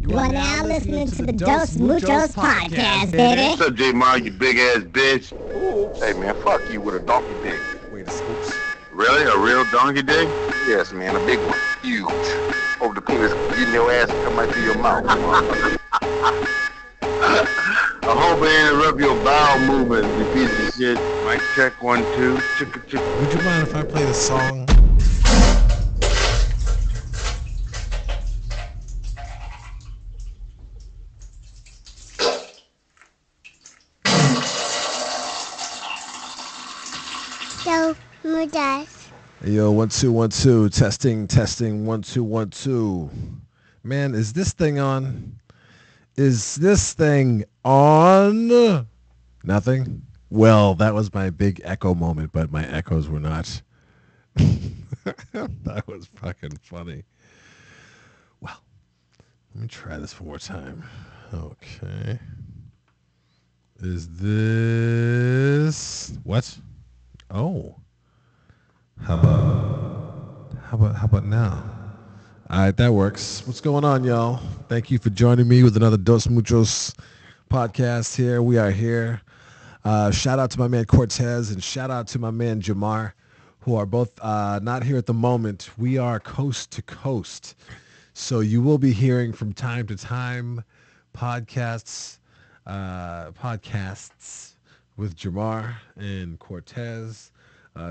You are now listening to the Dos Muchos podcast, baby. What's up, J-Mar, you big-ass bitch? Oops. Hey, man, fuck you with a donkey dick. Wait, oops. Really? A real donkey dick? Yes, man, a big one. Huge. Over the penis, getting your ass and come right through your mouth. I hope I interrupt your bowel movement, you piece of shit. Mic check, 1, 2. Chicka, chicka. Would you mind if I play the song? Yo, 1 2 1 2 testing 1 2 1 2. Man, is this thing on? Is this thing on? Nothing. Well, that was my big echo moment, but my echoes were not. That was fucking funny. Well, let me try this one more time. Okay. Is this what? Oh. How about now? All right, that works. What's going on, y'all? Thank you for joining me with another Dos Muchos podcast here. We are here. Shout out to my man Cortez and shout out to my man Jamar, who are both not here at the moment. We are coast to coast. So you will be hearing from time to time podcasts with Jamar and Cortez.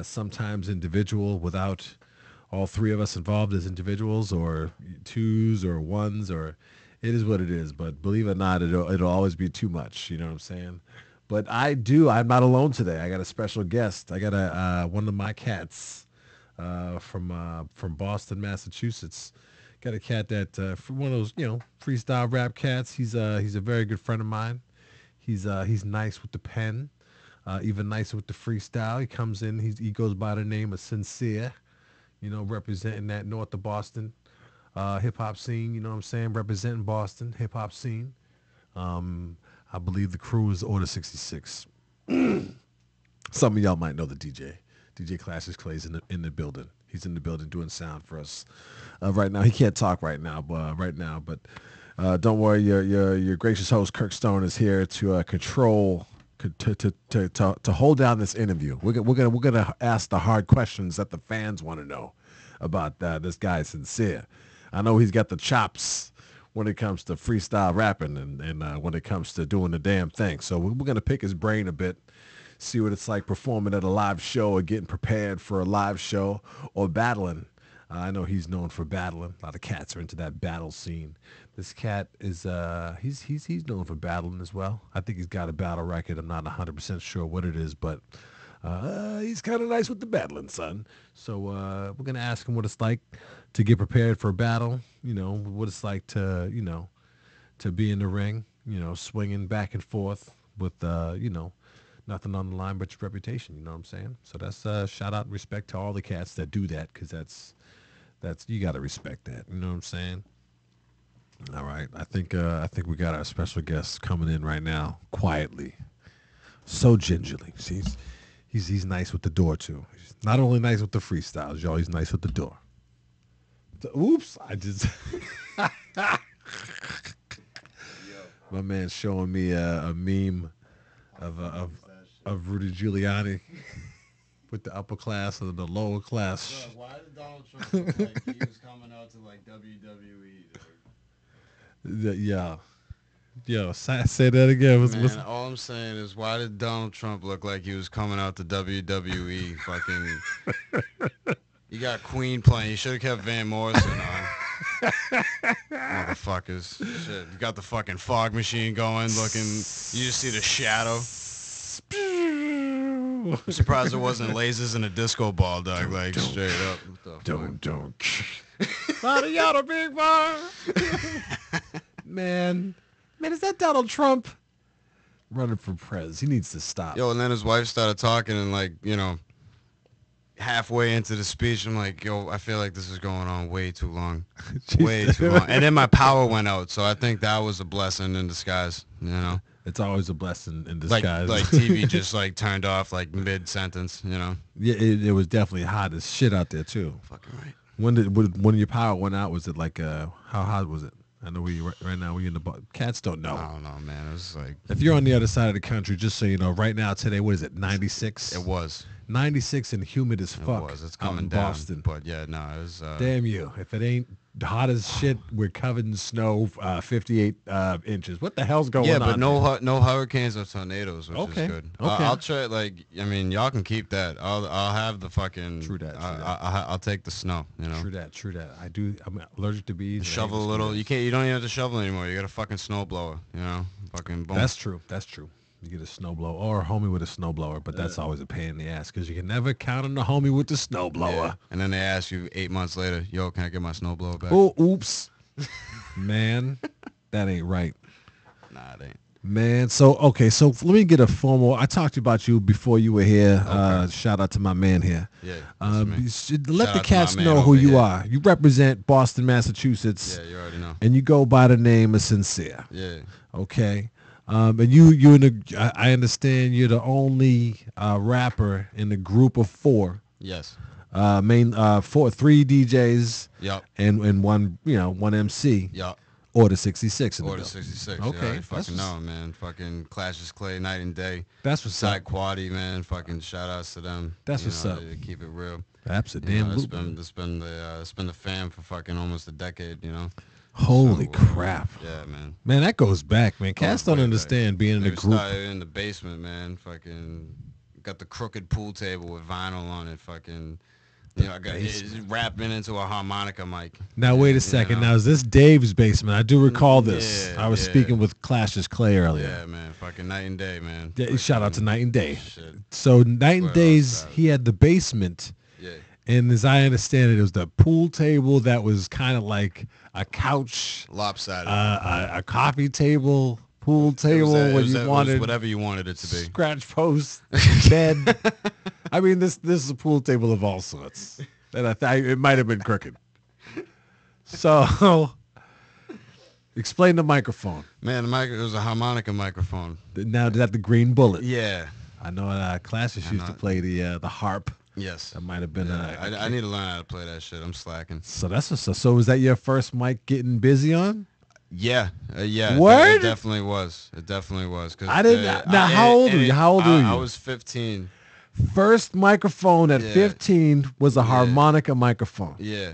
Sometimes individual without all three of us involved as individuals, or twos or ones, or it is what it is. But believe it or not, it'll always be too much. You know what I'm saying? But I'm not alone today. I got a special guest. I got one of my cats from Boston, Massachusetts. Got a cat that one of those freestyle rap cats. He's a very good friend of mine. He's nice with the pen. Even nicer with the freestyle. He comes in, he goes by the name of Sincere, representing that north of Boston hip-hop scene, you know what I'm saying? Representing Boston hip-hop scene. I believe the crew is Order 66. Some of y'all might know the DJ. DJ Classics Clay's in the building. He's in the building doing sound for us right now. He can't talk right now, but don't worry, your gracious host, Kirk Stone, is here to control... To hold down this interview. We're gonna ask the hard questions that the fans want to know about this guy Sincere. I know he's got the chops when it comes to freestyle rapping and when it comes to doing the damn thing. So we're gonna pick his brain a bit, see what it's like performing at a live show or getting prepared for a live show or battling. I know he's known for battling. A lot of cats are into that battle scene. This cat is he's known for battling as well. I think he's got a battle record. I'm not 100% sure what it is, but he's kind of nice with the battling, son. So we're gonna ask him what it's like to get prepared for a battle. What it's like to to be in the ring. Swinging back and forth with nothing on the line but your reputation. You know what I'm saying? So that's shout out and respect to all the cats that do that, because that's you got to respect that. You know what I'm saying? All right. I think we got our special guest coming in right now, quietly, so gingerly. See, he's nice with the door too. He's not only nice with the freestyles, y'all. He's nice with the door. Oops! I just my man showing me a meme of Rudy Giuliani with the upper class and the lower class. Bro, why did Donald Trump look like he was coming out to like WWE? Yeah. Yo, say that again. Man, all I'm saying is, why did Donald Trump look like he was coming out to WWE? Fucking, you got Queen playing. You should have kept Van Morrison on. Motherfuckers. Shit. You got the fucking fog machine going, looking. You just see the shadow. I'm surprised there wasn't lasers in a disco ball, dog. Like, straight up. Don't. Body yada big bar. Man, is that Donald Trump running for prez? He needs to stop. Yo, and then his wife started talking, and like, halfway into the speech, I'm like, yo, I feel like this is going on way too long. Way too long. And then my power went out, so I think that was a blessing in disguise, It's always a blessing in disguise. Like TV just like turned off like mid-sentence, Yeah, it was definitely hot as shit out there too. Fucking right. When your power went out, was it like how hot was it? I know right now we in the cats don't know. I don't know, man. It was like If you're on the other side of the country, just so you know, right now today, what is it? 96. it was. 96 and humid as It fuck. was. It's out coming in down. Boston. But yeah, no, it was. Damn you! If it ain't hot as shit, we're covered in snow. 58 inches. What the hell's going on? Yeah, but no hurricanes or tornadoes, which Okay, is good. okay. I'll try. Like, I mean, y'all can keep that. I'll have the fucking. True that, true I'll take the snow. You know. True that. I'm allergic to bees. and I hate Shovel a little. mosquitoes. You don't even have to shovel anymore. You got a fucking snowblower. You know. Fucking boom. That's true. You get a snowblower or a homie with a snowblower, but that's always a pain in the ass because you can never count on the homie with the snowblower. Yeah. And then they ask you 8 months later, yo, can I get my snowblower back? Oh, oops. Man, that ain't right. Nah, it ain't. Man, so let me get a formal. I talked to you about you before you were here. Okay. Shout out to my man here. Yeah. You should let Shout the out to my cats man know who over you here. are. You represent Boston, Massachusetts, Yeah, you already know. and you go by the name of Sincere. Yeah. Okay. And you in the. I understand you're the only rapper in the group of four. Yes. Three DJs. Yup. And one one MC. Yup. Order 66 in the Order building. 66. Okay, Yeah, you that's fucking what's- know, man. Fucking Clashes Clay, Night and Day. That's what's Side up. Quaddy, man. Fucking shout outs to them. That's You what's know, up. They keep it real. Absolutely. You know, Damn. it's been the fam for fucking almost a decade, you know. Holy So, crap. Yeah, man. Man, that goes back, man. Cats Goes don't way understand back. being in They a group. started in the basement, man. Fucking got the crooked pool table with vinyl on it. Fucking, I got rapping into a harmonica mic. Now, wait a second. Now, is this Dave's basement? I do recall this. Yeah, I was yeah. speaking with Clashes Clay earlier. Yeah, man. Fucking Night and Day, man. Yeah, shout out to Night and Day. Shit. So, Night and Well, Days, outside. he had the basement. Yeah. And as I understand it, it was the pool table that was kind of like a couch, Lopsided. a coffee table, pool table it where was you wanted whatever you wanted it to be. scratch post, bed. I mean, this is a pool table of all sorts. And it might have been crooked. So, explain the microphone. Man, it was a harmonica microphone. Now, is that the green bullet? Yeah. I know Classes used to play the harp. Yes. That might have been Yeah, I need to learn how to play that shit. I'm slacking. So so was that your first mic getting busy on? Yeah, yeah. Word? It definitely was. It definitely was. 'Cause, I didn't. Now, how old were you? How old were you? I was 15. First microphone at Yeah. 15 was a harmonica microphone. Yeah.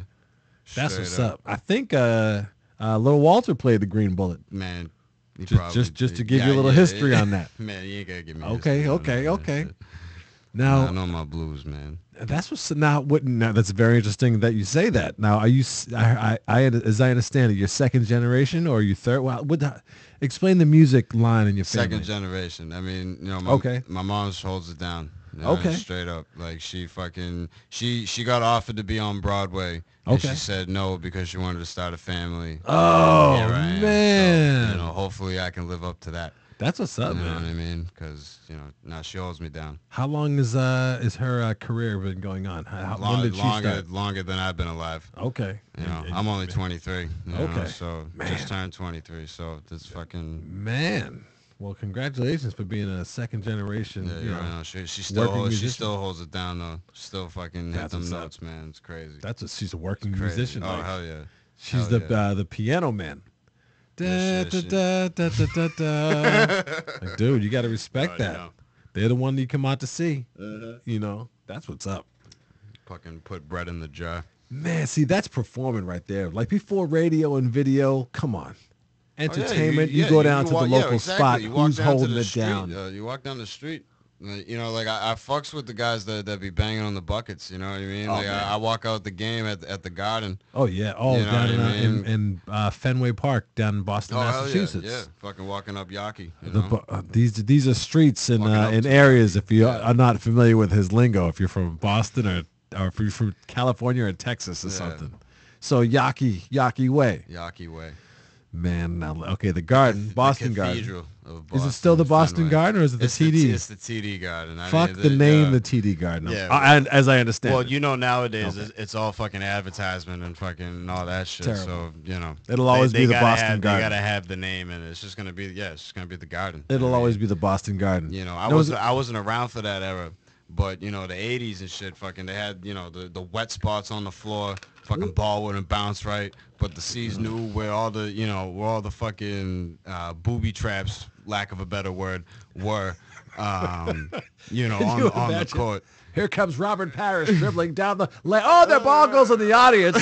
That's Straight what's up. I think Lil Walter played the green bullet. Man. he Just- probably just to did. give you a little history on that. Man, you ain't gotta give me Okay, history on okay, that, okay. man. Now, I know my blues, man. that's what's now. Now that's very interesting that you say that. Now, are you? As I understand it, you're second generation or you third? Well, explain the music line in your family. Second generation. I mean, Okay. my mom holds it down. Okay. Straight up. Like she got offered to be on Broadway. And Okay. she said no because she wanted to start a family. Oh Here I am. man, So, hopefully I can live up to that. that's what's up, You know man. what I mean? Because now she holds me down. How long is her career been going on? When did she start? Longer than I've been alive. Okay. I'm only 23. Okay. So just turned 23. So this fucking Man, well, congratulations for being a second generation. yeah, I know. She working still musician. holds it down though. Still fucking hit That's them what's up. notes, man. It's crazy. She's a working Crazy. musician. Oh like, hell yeah. she's Hell the piano man. Da, Yeah, da, shit. da, da, da, da. Like, dude, you got to respect Already that. know. They're the one you come out to see. That's what's up. Fucking put bread in the jar. Man, see, that's performing right there. Like before radio and video, come on. Entertainment, you go down to the local spot, You walk who's down to holding the it street, down? you walk down the street. Like I fucks with the guys that be banging on the buckets. You know what I mean? Oh, Like man. I walk out the game at the Garden. Oh, yeah. Oh, You know down what I mean? in Fenway Park down in Boston, Oh hell Massachusetts. yeah, yeah. Fucking walking up Yaki. These are streets in Walking up in to areas. If you Yeah. are not familiar with his lingo, if you're from Boston or if you're from California or Texas or Yeah. something, so Yaki Way, Yaki way. man. Now, okay, the Garden, Boston the Garden. Cathedral of Is it still the Boston Fenway. Garden or is it the It's TD? It's the TD Garden. I Fuck mean, the name, yeah. the TD Garden. Yeah. And as I understand, Well, it. nowadays Okay. it's all fucking advertisement and fucking all that shit. Terrible. So It'll always be the gotta Boston have, Garden. They gotta have the name, and it's just gonna be it's just gonna be the Garden. it'll I mean, always be the Boston Garden. I No, wasn't around for that era, But the 80s and shit, fucking, they had the wet spots on the floor. Fucking ball wouldn't bounce right, but the C's knew where all the fucking booby traps, lack of a better word, were. On the court. Here comes Robert Parrish dribbling down the lane. Oh, their ball goes in the audience.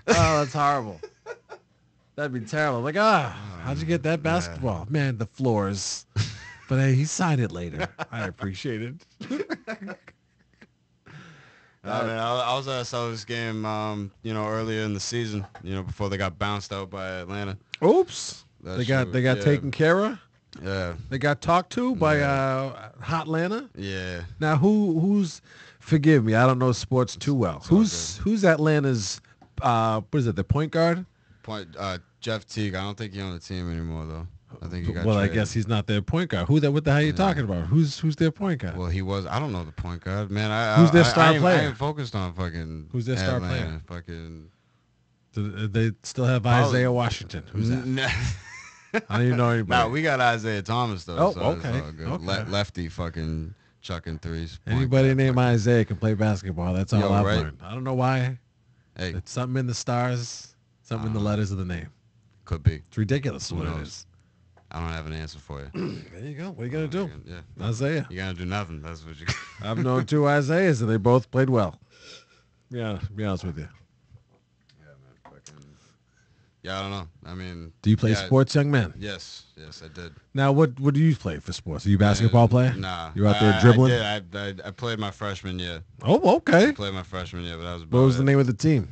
Oh, that's horrible. That'd be terrible. Like, how'd you get that basketball? Man, the floors. But hey, he signed it later. I appreciate it. I was at a Celtics game, earlier in the season, before they got bounced out by Atlanta. Oops. They got taken care of. Yeah. They got talked to by Hot Atlanta. Yeah. Now who's forgive me, I don't know sports too well. Who's Atlanta's what is it, the point guard? Jeff Teague. I don't think he's on the team anymore though. I think he got Well, traded. I guess he's not their point guard. What the hell are you talking about? Who's their point guard? Well, he was. I don't know the point guard, man. Who's their star player? I ain't focused on fucking. Who's their star Atlanta. player? Fucking. Do they still have Isaiah Washington? Who's that? I don't even know anybody. No, we got Isaiah Thomas though. Oh, so okay. It's all good. Okay. Lefty fucking chucking threes. Anybody named Isaiah can play basketball. That's all I've right. learned. I don't know why. Hey, It's something in the stars, something in the letters of the name. could be. It's ridiculous Who what it knows? is. I don't have an answer for you. There you go. What are you going to do? Yeah. Isaiah. You gotta do nothing. That's what you. I've known two Isaiahs, and they both played well. Yeah, to be honest with you. Yeah, I don't know. I mean. Do you play yeah, sports, young man? Yes, I did. Now, what do you play for sports? Are you a basketball player? Nah. You out there dribbling? I did. I played my freshman year. Oh, okay. I played my freshman year, but that was about What was it. the name of the team?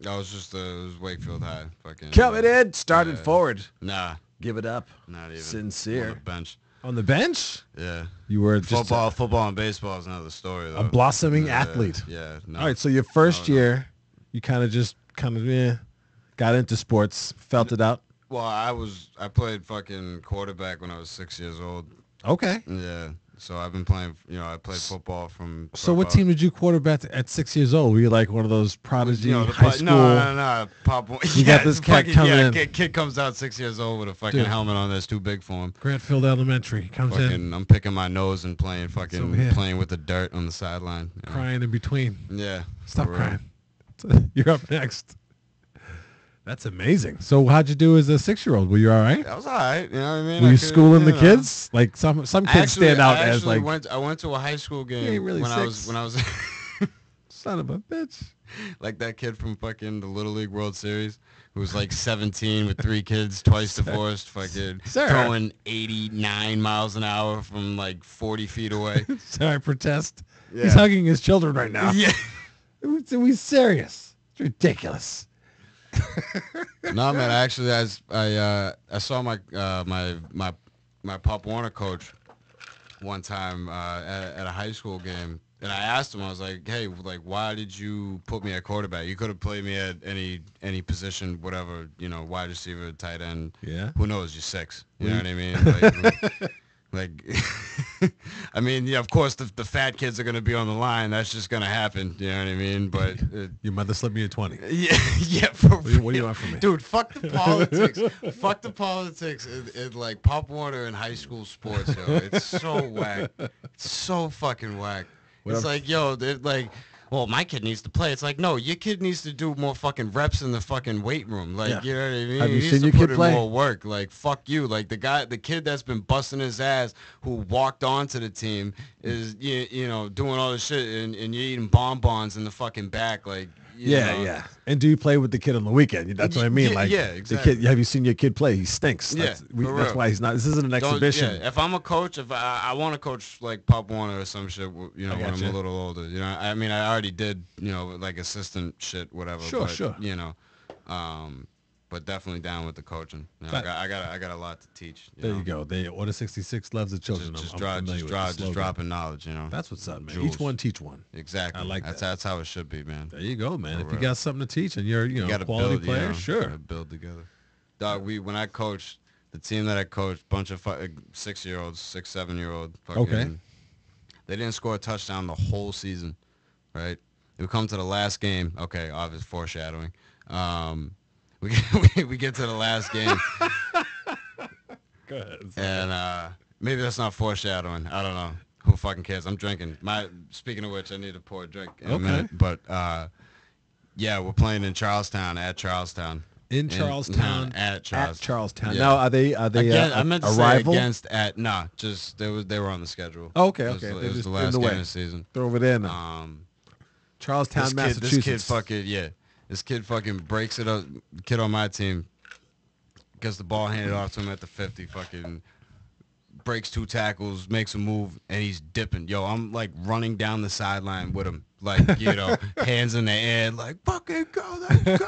I was just it was Wakefield High. Fucking. Coming in, started yeah. forward. Nah, Give it up. not even. Sincere. On the bench. On the bench? Yeah. You were just Football and baseball is another story though. a blossoming athlete. Yeah. No. All right, so your first No. year, you kind of got into sports, felt it out. Well, I played fucking quarterback when I was 6 years old. Okay. Yeah. So I've been playing. I played football from. So what team did you quarterback at 6 years old? Were you like one of those prodigy the high school? No. Pop. You got this cat coming in. Kid comes out 6 years old with a fucking Dude. helmet on that's too big for him. Grantfield Elementary comes in, Fucking, I'm picking my nose and playing over fucking here. playing with the dirt on the sideline. crying in between. Yeah. Stop for real. crying. You're up next. That's amazing. So how'd you do as a 6-year-old? Were you all right? I was all right. You know what I mean? Were I you could, schooling the know. kids? Like some kids stand out as like I went to a high school game ain't really when six. I was son of a bitch. like that kid from fucking the Little League World Series who was like 17 with 3 kids, twice divorced, fucking Sir. throwing 89 miles an hour from like 40 feet away. Sorry, I protest. Yeah. He's hugging his children right now. Yeah. Are we serious? It's ridiculous. No, man. Actually, I saw my Pop Warner coach one time at a high school game, and I asked him. I was like, "Hey, like, why did you put me at quarterback? You could have played me at any position, whatever. Wide receiver, tight end. Yeah. Who knows? You're 6. You know what I mean? Like, I mean, yeah, of course, the fat kids are going to be on the line. That's just going to happen. You know what I mean? But Your mother slipped me a 20. yeah. For What do you want from me? Dude, fuck the politics. Fuck the politics in like Pop Warner and high school sports, yo. It's so whack. It's so fucking whack. It's like, yo, they're like, well, my kid needs to play. It's like, no, your kid needs to do more fucking reps in the fucking weight room. Like, Yeah. you know what I mean? Have you He seen needs to your put kid in play? more work. Like, fuck you. Like, the kid that's been busting his ass who walked onto the team is, doing all this shit, and you're eating bonbons in the fucking back. Like, you know. Yeah. And do you play with the kid on the weekend? That's what I mean. Yeah, Like, yeah, the exactly. kid. Have you seen your kid play? He stinks. Yeah, That's, for that's real. why he's not. This isn't an exhibition. Yeah, if I'm a coach, if I want to coach like Pop Warner or some shit, when I'm gotcha. a little older. I mean, I already did, like assistant shit, whatever. Sure, but, sure. But definitely down with the coaching. But- I got a lot to teach. There you go. Order 66 loves the children. Just I'm familiar with the slogan. dropping knowledge. That's what's up, man. Jewels. Each one teach one. Exactly. I like that's that. That's how it should be, man. There you go, man. For If you real. got something to teach and you're You a got to quality build, player, sure. gotta build together. Dog, when I coached the team that I coached, bunch of 6-year-olds, 6, 7-year-old. Okay. They didn't score a touchdown the whole season, right? We come to the last game. Okay, obvious foreshadowing. We get to the last game, Go ahead. and Maybe that's not foreshadowing. I don't know. Who fucking cares? I'm drinking. Speaking of which, I need to pour a drink in a minute. But yeah, we're playing in Charlestown at Charlestown. In Charlestown. At Charlestown. At Charlestown. Yeah. Now, are they Again, I meant to a say rival? against at just they were on the schedule. Oh, okay, It okay. was They're the just in last the game way. of the season. They're over there now. Charlestown, Massachusetts. This kid fucking This kid fucking breaks it up. Kid on my team gets the ball handed off to him at the 50. Fucking breaks 2 tackles, makes a move, and he's dipping. Yo, I'm like running down the sideline with him, like hands in the air, like fucking go, let's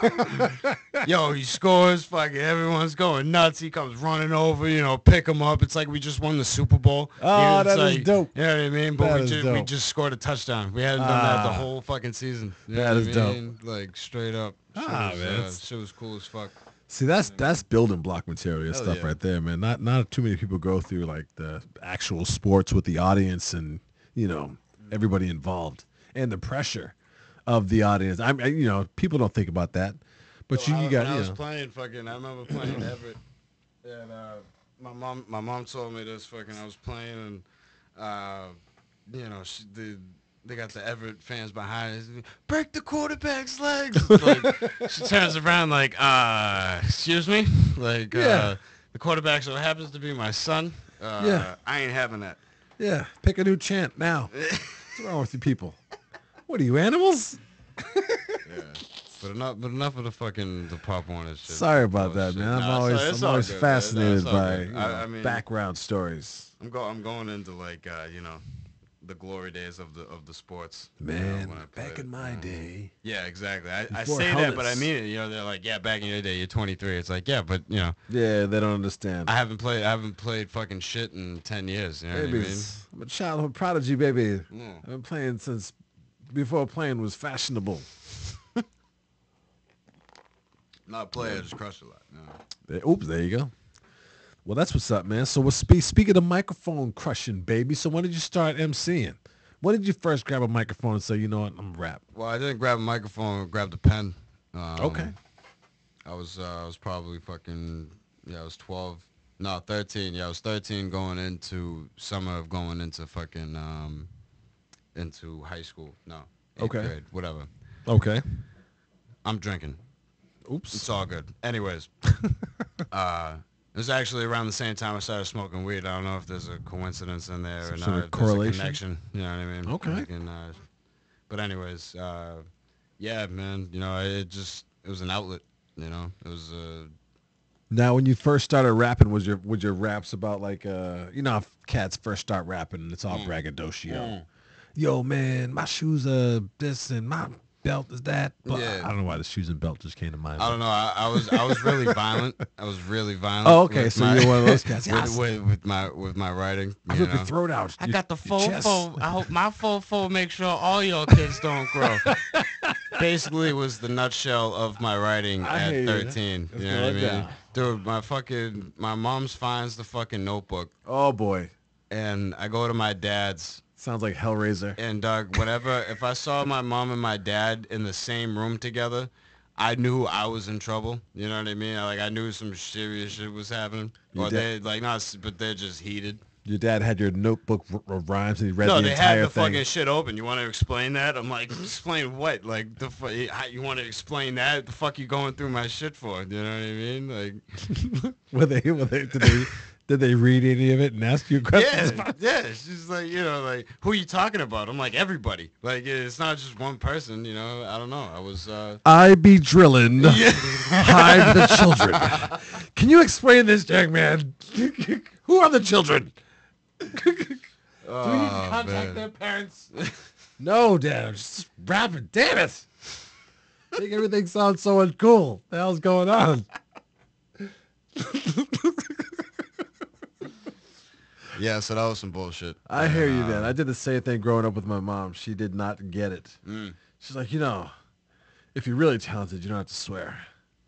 go. Yo, he scores. Fucking everyone's going nuts. He comes running over, pick him up. It's like we just won the Super Bowl. Oh, that is like, dope. You know what I mean? But That we just scored a touchdown. We hadn't done that the whole fucking season. You know That is what I mean? Like straight up. Shit was cool as fuck. See, that's building block material stuff yeah. right there, man. Not too many people go through like the actual sports with the audience and everybody involved and the pressure of the audience. People don't think about that, but you got. When I was playing fucking. I remember playing Everett, and my mom told me this fucking. I was playing and they got the Everett fans behind us. Break the quarterback's legs. Like, she turns around like, excuse me? Like, the quarterback so happens to be my son. I ain't having that. Yeah, pick a new chant now. What's wrong with you people? What are you, animals? Yeah. But enough of the Pop Warner shit. Sorry about that, man. I'm always fascinated by background stories. I'm going into like the glory days of the sports. Man, back in my day. Yeah, exactly. I Before say helmets. that, but I mean it. They're like, yeah, back in your day, you're 23. It's like, yeah, but Yeah, they don't understand. I haven't played fucking shit in 10 years. You know what I mean? I'm a childhood prodigy, baby. Yeah. I've been playing since before playing was fashionable. Not a player, I just crush a lot. No. Oops, there you go. Well, that's what's up, man. So we're speaking of microphone crushing, baby. So when did you start emceeing? When did you first grab a microphone and say, you know what, I'm rap? Well, I didn't grab a microphone. I grabbed a pen. Okay. I was probably fucking, I was 12. No, 13. Yeah, I was 13 going into summer of going into fucking, into high school. No. 8th grade, whatever. Okay. I'm drinking. Oops. It's all good. Anyways. It was actually around the same time I started smoking weed. I don't know if there's a coincidence in there or not. Sort of if correlation? there's a connection. You know what I mean? Okay. But anyways, yeah, man. It was an outlet. It was. Now, when you first started rapping, was your raps about like if cats first start rapping, it's all braggadocio. Yo, man, my shoes are this and my belt is that. But Yeah. I don't know why the shoes and belt just came to mind. I don't know. I was really violent. I was really violent. Oh, okay. So you're one of those guys. with my writing. I rip your throat out. I got the your chest. I hope my full make sure all your kids don't grow. Basically, was the nutshell of my writing at 13. You know what I mean? down. Dude, my mom's finds the fucking notebook, Oh boy, and I go to my dad's. sounds like Hellraiser. And if I saw my mom and my dad in the same room together, I knew I was in trouble. You know what I mean? I knew some serious shit was happening. Your Or dad- but they're just heated. Your dad had your notebook of rhymes and he read No, the they entire had the thing. fucking shit open. You want to explain that? I'm like, explain what? Like, you want to explain that? The fuck you going through my shit for? You know what I mean? Like, Did they read any of it and ask you questions? yeah. She's like, who are you talking about? I'm like, everybody. Like, it's not just one person. I don't know. I was. I be drilling. Hide the children. Can you explain this, young man? Who are the children? Do we need to contact their parents? No, Dad. I'm just rapping. Damn it. Make everything sound so uncool. The hell's going on? Yeah, so that was some bullshit. I hear you, Dad. I did the same thing growing up with my mom. She did not get it. She's like, if you're really talented, you don't have to swear.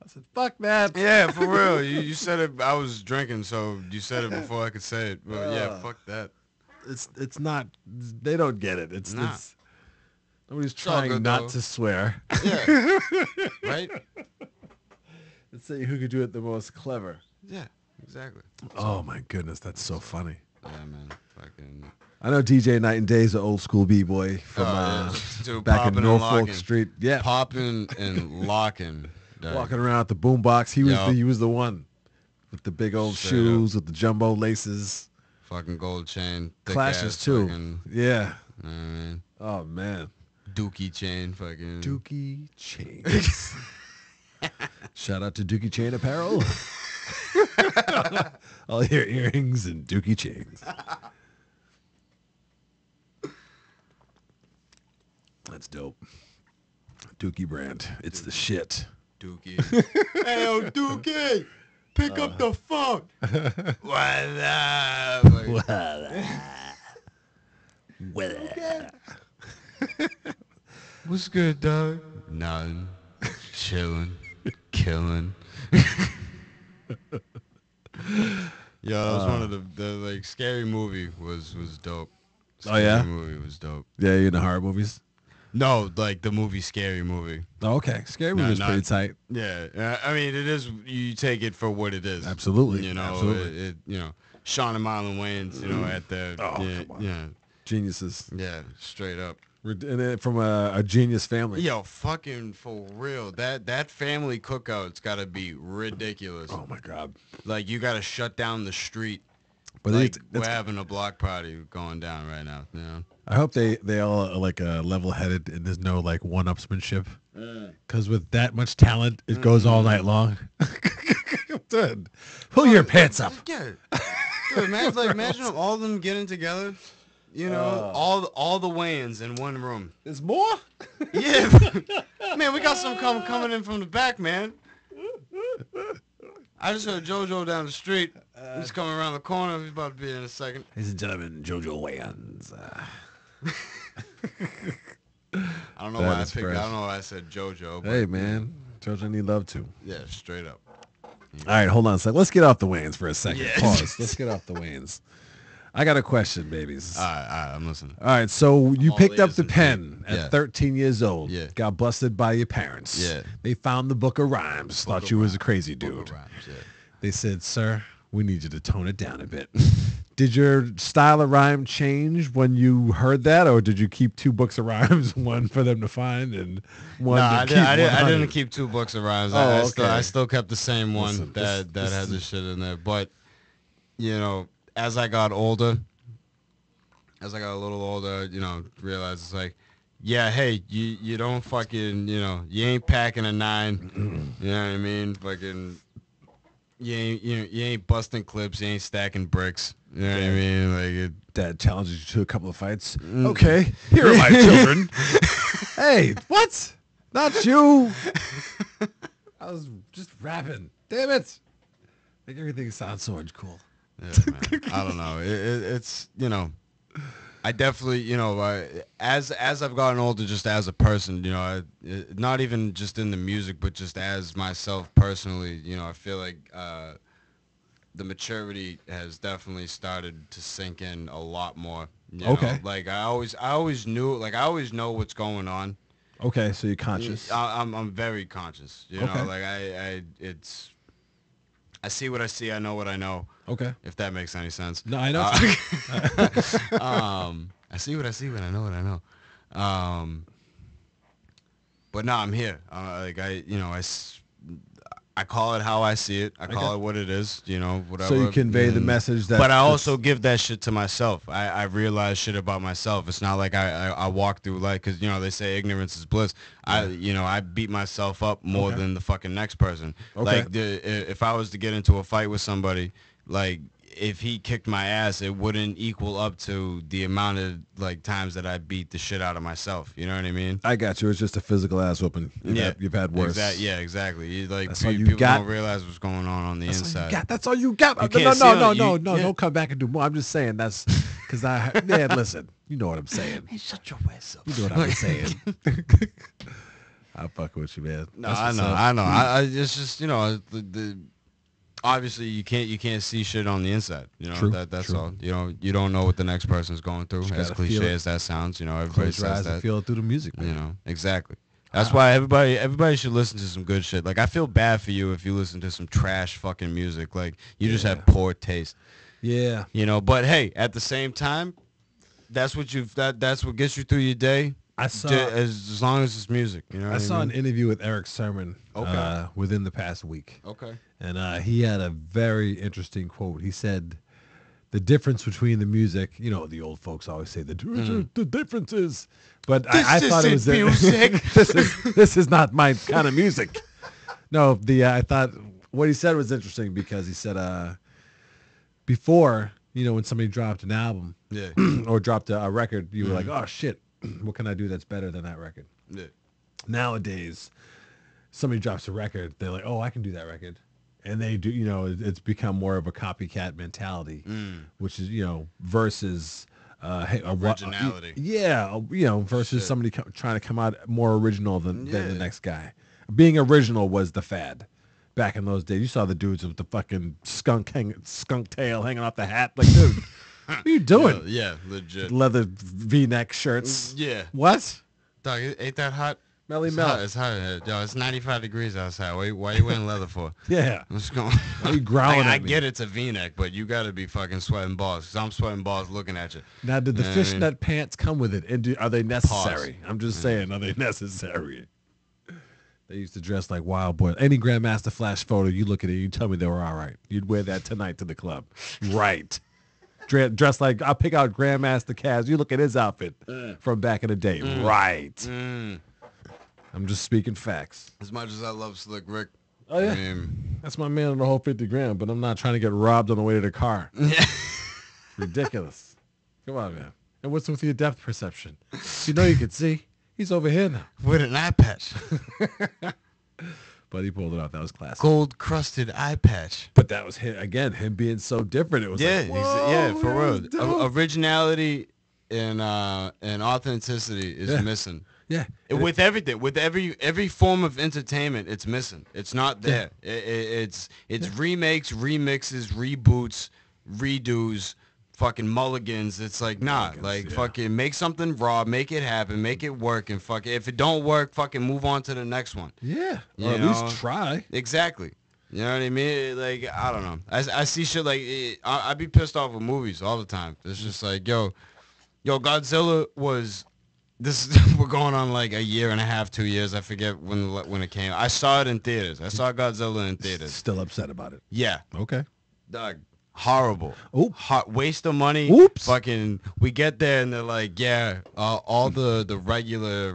I said, fuck that. Yeah, for real. You said it. I was drinking, so you said it before I could say it. But yeah, fuck that. It's not. They don't get it. It's nobody's all trying good, not though. to swear. Yeah. Right? Let's say who could do it the most clever. Yeah, exactly. Oh my goodness, that's so funny. Yeah, man. Fucking. I know DJ Night and Day is an old school B-boy from Dude, back in popping and Norfolk locking. Street. Yeah, Popping and locking. Dog. walking around at the boombox. He was Yup. he was the one with the big old Straight shoes with the jumbo laces. Fucking gold chain. Thick Clashes ass too. Fucking, Yeah. you know what I mean? Oh man. Dookie chain. Fucking. Dookie Chains. Shout out to Dookie Chain Apparel. All your earrings and Dookie Chains. That's dope. Dookie brand. It's the shit. Dookie. Hey, yo, Dookie. Pick up the phone. What up? What's good, dog? Nothing. Chilling. Killing. Yo, that was one of the like scary movie was dope. Scary yeah? movie was dope. Yeah, you into horror movies? No, like the movie Scary Movie. Oh, okay. Scary movie is pretty tight. Yeah, I mean it is. You take it for what it is. Absolutely. You know, Absolutely. you know, Sean and Marlon Wayans. You know, at the come on. Geniuses. yeah, straight up. And then from a genius family. Yo, fucking for real. That family cookout's got to be ridiculous. Oh my God. Like you got to shut down the street. But Like we're having a block party going down right now. You know. I hope they all are like level-headed and there's no like one-upsmanship. Because with that much talent, it goes all night long. Dude, pull your pants up. Yeah. Dude, imagine all of them getting together. You know, all the Wayans in one room. There's more? Yeah. Man, we got some coming in from the back, man. I just heard JoJo down the street. He's coming around the corner. He's about to be in a second. Ladies and gentlemen, JoJo Wayans. I don't know That why I is picked. fresh. I don't know why I said JoJo. But Hey, man. JoJo need love too. yeah, straight up. All right, hold on a second. Let's get off the Wayans for a second. Yeah. Pause. Let's get off the Wayans. I got a question, babies. All right, I'm listening. All right, so you All picked up ears the and pen at yeah. 13 years old. Yeah. Got busted by your parents. Yeah. They found the book of rhymes. Thought of you was a rhymes. crazy Book dude. of rhymes, yeah. They said, sir, we need you to tone it down a bit. Did your style of rhyme change when you heard that, or did you keep two books of rhymes, one for them to find and one No, to I, keep? did, I, did, I 100? didn't keep two books of rhymes. Oh, I okay. still kept the same one Listen, that this had is- the shit in there. But, you know, as I got older, as I got a little older, you know, realized it's like, yeah, hey, you don't fucking, you know, you ain't packing a 9. You know what I mean? Fucking, you ain't busting clips. You ain't stacking bricks. You know what I mean? Like it. Dad challenges you to a couple of fights. Okay, here are my children. Hey, what? Not you. I was just rapping. Damn it. Make everything sound so cool. Yeah, man. I don't know. It's, you know, I definitely, you know, as I've gotten older, just as a person, you know, not even just in the music, but just as myself personally, you know, I feel like the maturity has definitely started to sink in a lot more. You Okay. know? Like I always knew, like I always know what's going on. Okay, so you're conscious. I'm very conscious. You Okay. know, like I see what I see. I know what I know. Okay. If that makes any sense. No, I know. I see what I see when I know what I know. But no, I'm here. Like I call it how I see it. I call it what it is. You know, whatever. So you convey the And- message that. But I also give that shit to myself. I realize shit about myself. It's not like I walk through life because, you know, they say ignorance is bliss. I beat myself up more Okay. than the fucking next person. Okay. Like if I was to get into a fight with somebody, like if he kicked my ass, it wouldn't equal up to the amount of like times that I beat the shit out of myself. You know what I mean? I got you. It's just a physical ass whooping. You've had worse. Exactly. Like That's all you people got. don't realize what's going on the That's all inside. you got. That's all you got. You can't see No, it. no. Yeah. Don't come back and do more. I'm just saying that's because man, listen. You know what I'm saying. Hey, shut your ass up. You know what I'm saying. I fuck with you, man. No, That's I what's know. up. I know. It's just, you know, the obviously you can't see shit on the inside. You know, True, that's true. all. You know, you don't know what the next person's going through. Just As gotta feel cliche it. as that sounds, you know, everybody Close your says eyes and that. feel it through the music, man. You know, exactly. That's why everybody should listen to some good shit. Like I feel bad for you if you listen to some trash fucking music. Like you just have poor taste. Yeah. You know, but hey, at the same time, that's what that's what gets you through your day. I saw as long as it's music. You know, what I saw mean? an interview with Eric Sermon Okay. within the past week. Okay. And he had a very interesting quote. He said the difference between the music, you know, the old folks always say the difference is, but I thought it was music. this is not my kind of music. No, I thought what he said was interesting because he said before, you know, when somebody dropped an album Yeah. or dropped a record, you were like, oh shit, what can I do that's better than that record? Yeah. Nowadays, somebody drops a record, they're like, oh, I can do that record. And they do, you know, it's become more of a copycat mentality, which is, you know, versus originality. You know, versus somebody trying to come out more original than the next guy. Being original was the fad back in those days. You saw the dudes with the fucking skunk tail hanging off the hat. Like, dude, what are you doing? Yeah, legit. Leather V-neck shirts. Yeah. What? Dog, ain't that hot? Melly It's Mel. hot. It's hot. Yo, it's 95 degrees outside. Why you wearing leather for? Yeah. What's going Why are you growling I at me? get it's a V-neck, but you got to be fucking sweating balls. Because I'm sweating balls looking at you. Now, did the You know what I fishnet mean? pants come with it? And are they necessary? I'm just saying, are they necessary? They used to dress like wild boys. Any Grandmaster Flash photo, you look at it, you tell me they were all right. You'd wear that tonight to the club. Right. Dressed like, I'll pick out Grandmaster Caz. You look at his outfit from back in the day. Right. I'm just speaking facts. As much as I love Slick Rick. Oh, yeah. I mean, That's my man on the whole 50 grand, but I'm not trying to get robbed on the way to the car. Ridiculous. Come on, man. And what's with your depth perception? You know you can see. He's over here now. with an eye patch. But he pulled it off. That was classic. Gold crusted eye patch. But that was him, again, him being so different. It was Yeah, like, whoa, for real. that was dope. Originality and authenticity is missing. Yeah. With everything, with every form of entertainment, it's missing. It's not there. It's remakes, remixes, reboots, redos, fucking mulligans. It's like, nah, fucking make something raw, make it happen, make it work, and fuck it. If it don't work, fucking move on to the next one. Yeah. You Or at know? least try. Exactly. You know what I mean? Like, I don't know. I see shit like, I be pissed off with movies all the time. It's just like, yo, Godzilla was, we're going on like a year and a half, 2 years. I forget when it came. I saw it in theaters. I saw Godzilla in theaters. Still upset about it. Yeah. Okay. Dog. Horrible. Oop. Waste of money. Oops. Fucking, we get there and they're like, yeah, all the regular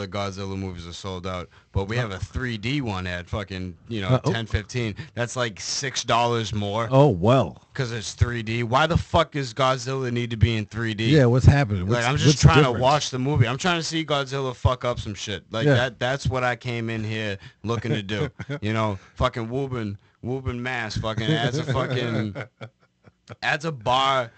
Godzilla movies are sold out, but we have a 3D one at fucking, $10-15. That's like $6 more Oh, well. because it's 3D. Why the fuck does Godzilla need to be in 3D? Yeah, what's happening? Like, I'm just trying to watch the movie. I'm trying to see Godzilla fuck up some shit. Like, that's what I came in here looking to do. Fucking Woobin Mass fucking adds a bar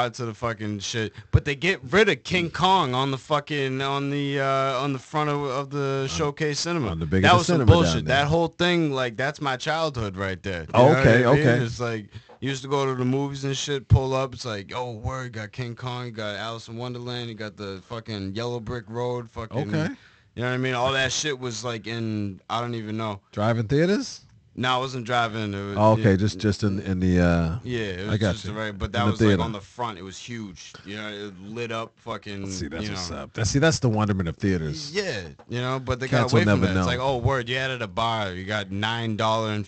to the fucking shit. But they get rid of King Kong on the fucking on the front of the showcase cinema. On the biggest that was some cinema down bullshit. there. That whole thing, like, that's my childhood right there. You Oh, know what I mean? okay. It's like, you used to go to the movies and shit, pull up. It's like, oh, word, got King Kong, you got Alice in Wonderland, you got the fucking Yellow Brick Road, fucking. Okay. You know what I mean? All that shit was like in, I don't even know. Drive-in theaters? No, I wasn't driving. It was, Oh, okay, just in the yeah, it was I got just you. right, but In that the was like theater. on the front. It was huge. It lit up fucking. See, that's you what's know. up. That's the wonderment of theaters. Yeah, but they Cats got away will from never that. It's know. like, oh, word, you added a bar. You got $9 and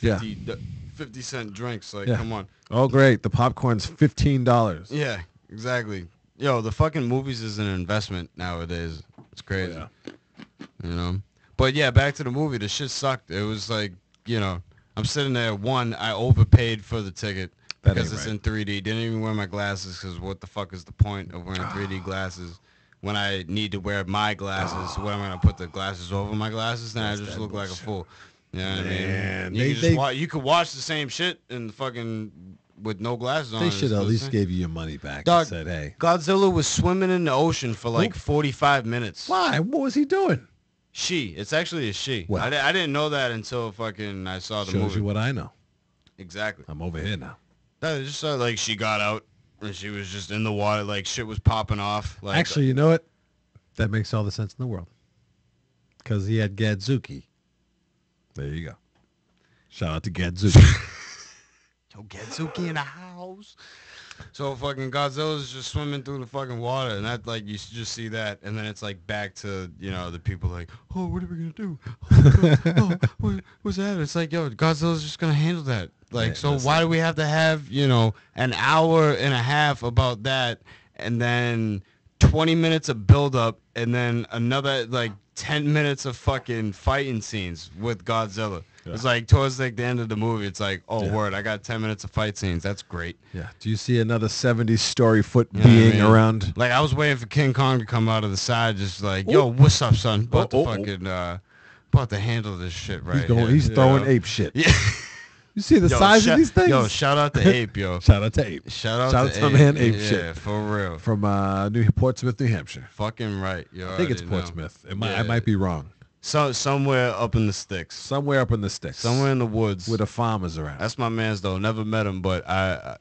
50-cent drinks. Like, Yeah. come on. Oh, great. The popcorn's $15. Yeah, exactly. Yo, the fucking movies is an investment nowadays. It's crazy. Yeah. But yeah, back to the movie. The shit sucked. It was like, I'm sitting there. One, I overpaid for the ticket That because ain't it's right. in 3D. Didn't even wear my glasses because what the fuck is the point of wearing 3D glasses when I need to wear my glasses? What am I gonna put the glasses over my glasses? Then I just look like a fool. You know what I Man, mean? You could watch the same shit in the fucking with no glasses on. They It's should still at the least same. gave you your money back Dog, and said, hey. Godzilla was swimming in the ocean for like 45 minutes. Why? What was he doing? It's actually a she. Well. I didn't know that until fucking I saw the Shows movie. you what I know. Exactly. I'm over here now. I just saw like she got out and she was just in the water, like shit was popping off. Like, Actually, you know what? That makes all the sense in the world. Because he had Gadzuki. There you go. Shout out to Gadzuki. Yo, Getsuki in the house. So fucking Godzilla's just swimming through the fucking water, and that like you just see that, and then it's like back to the people like, oh, what are we gonna do? Oh, God, oh what's that? It's like, yo, Godzilla's just gonna handle that. Like, Yeah, so listen. why do we have to have an hour and a half about that, and then 20 minutes of build up, and then another like 10 minutes of fucking fighting scenes with Godzilla? Yeah. It's like towards like the end of the movie, it's like, oh, Yeah. word, I got 10 minutes of fight scenes. That's great. Yeah. Do you see another 70s story foot You know what I being mean? around? Like, I was waiting for King Kong to come out of the side, just like, yo, what's up, son? About to handle this shit right here. He's throwing ape shit. Yeah. You see the size of these things? Yo, shout out to Ape, yo. Shout out to Ape. Shout out to to man Ape yeah, shit. for real. From Portsmouth, New Hampshire. Fucking right. Yo, I think it's know. Portsmouth. I Yeah. might be wrong. So somewhere up in the sticks. Somewhere up in the sticks. Somewhere in the woods. where the farmers are at. That's my man's though. Never met him, but I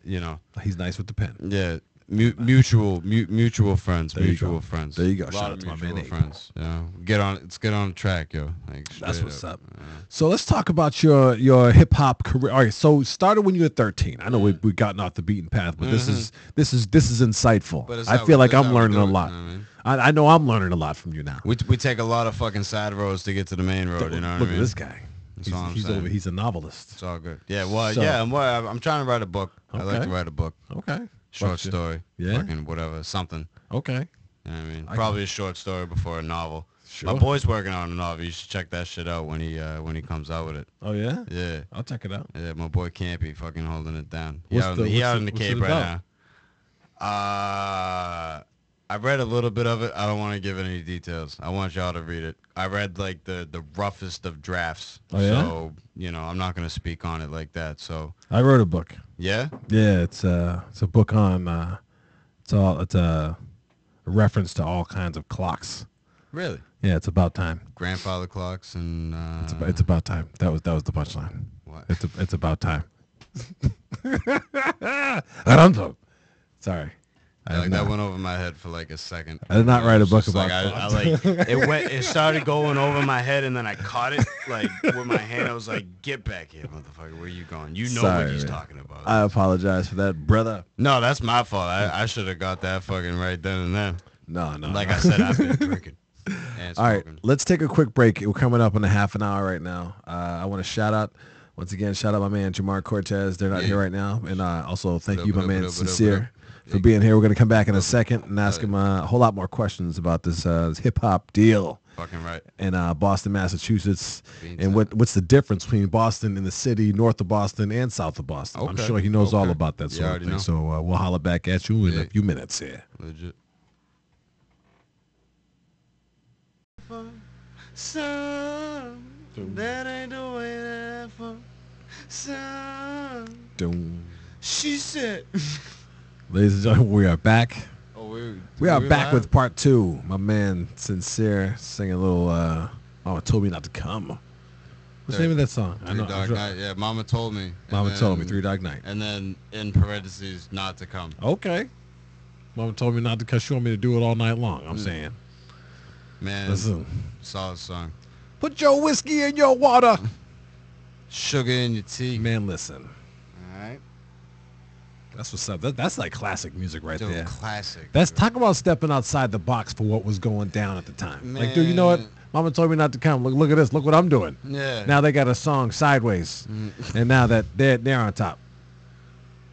He's nice with the pen. yeah. Mutual friends. There you Mutual go. friends. There you go. A Shout lot out of to my mutual man Ape. friends. Let's get on the track, yo. Like, That's straight what's up. So let's talk about your hip hop career. All right, so started when you were 13. I know we've gotten off the beaten path, but this is insightful. But it's I how feel we- like that's I'm how we learning do a it, lot. you know what I mean? I know I'm learning a lot from you now. We take a lot of fucking side roads to get to the main road. You know what Look I at mean? this guy. That's all I'm saying. He's a novelist. It's all good. Yeah. Well. So- yeah. I'm trying to write a book. I like Okay. to write a book. Okay. Short Gotcha. story. Yeah? Fucking whatever. Something. Okay. You know what I mean? I Probably a short story before a novel. Sure. My boy's working on a novel. You should check that shit out when he comes out with it. Oh yeah. Yeah. I'll check it out. Yeah, my boy Campy fucking holding it down. He What's out, the- he what's out the- in the what's it Cape right about? now. I read a little bit of it. I don't want to give any details. I want y'all to read it. I read like the roughest of drafts. Oh, yeah? So, I'm not going to speak on it like that. So, I wrote a book. yeah? Yeah, it's a book on it's a reference to all kinds of clocks. Really? Yeah, it's about time. Grandfather clocks and It's about time. That was the punchline. what? It's about time. I don't know. Sorry. I Like have that not- went over my head for like a second. I did not write a It's book just about like, clocks. it started going over my head and then I caught it like with my hand. I was like, get back here, motherfucker. Where you going? You know Sorry, what he's man. talking about. I apologize for that, brother. No, that's my fault. I should have got that fucking right then and then. No. Like I said, I've been drinking and All right, smoking. let's take a quick break. We're coming up in a half an hour right now. I want to shout out my man Jamar Cortez. They're not Yeah. here right now, and also thank you, my man Ba-da-ba-da-ba-da-ba-da. Sincere, for Yeah. being here. We're gonna come back in a second and ask him a whole lot more questions about this hip hop deal Fucking right. in Boston, Massachusetts, Beans and up. what's the difference between Boston and the city, north of Boston and south of Boston. I'm Okay. sure he knows all Okay. about that You sort of already thing. know. So we'll holler back at you in Yeah. a few minutes here. Legit. Some, that ain't the way that for some. Doom. She said. Ladies and gentlemen, we are back. Oh, We are back with part 2. My man Sincere singing a little Mama Told Me Not to Come. What's the name of that song? Three Dog Night. Yeah, Mama told me. Mama told me, Three Dog Night. And then in parentheses, not to come. Okay. Mama told me not to, because she want me to do it all night long. I'm saying. Man, Listen. solid song. Put your whiskey in your water. Sugar in your tea. Man, listen. All right. That's what's up. That's like classic music right Dude, there. classic. That's dude. talk about stepping outside the box for what was going down at the time. Like, dude, you know what? Man. Mama told me not to come. Look at this. Look what I'm doing. Yeah. Now they got a song Sideways, and now that they're on top.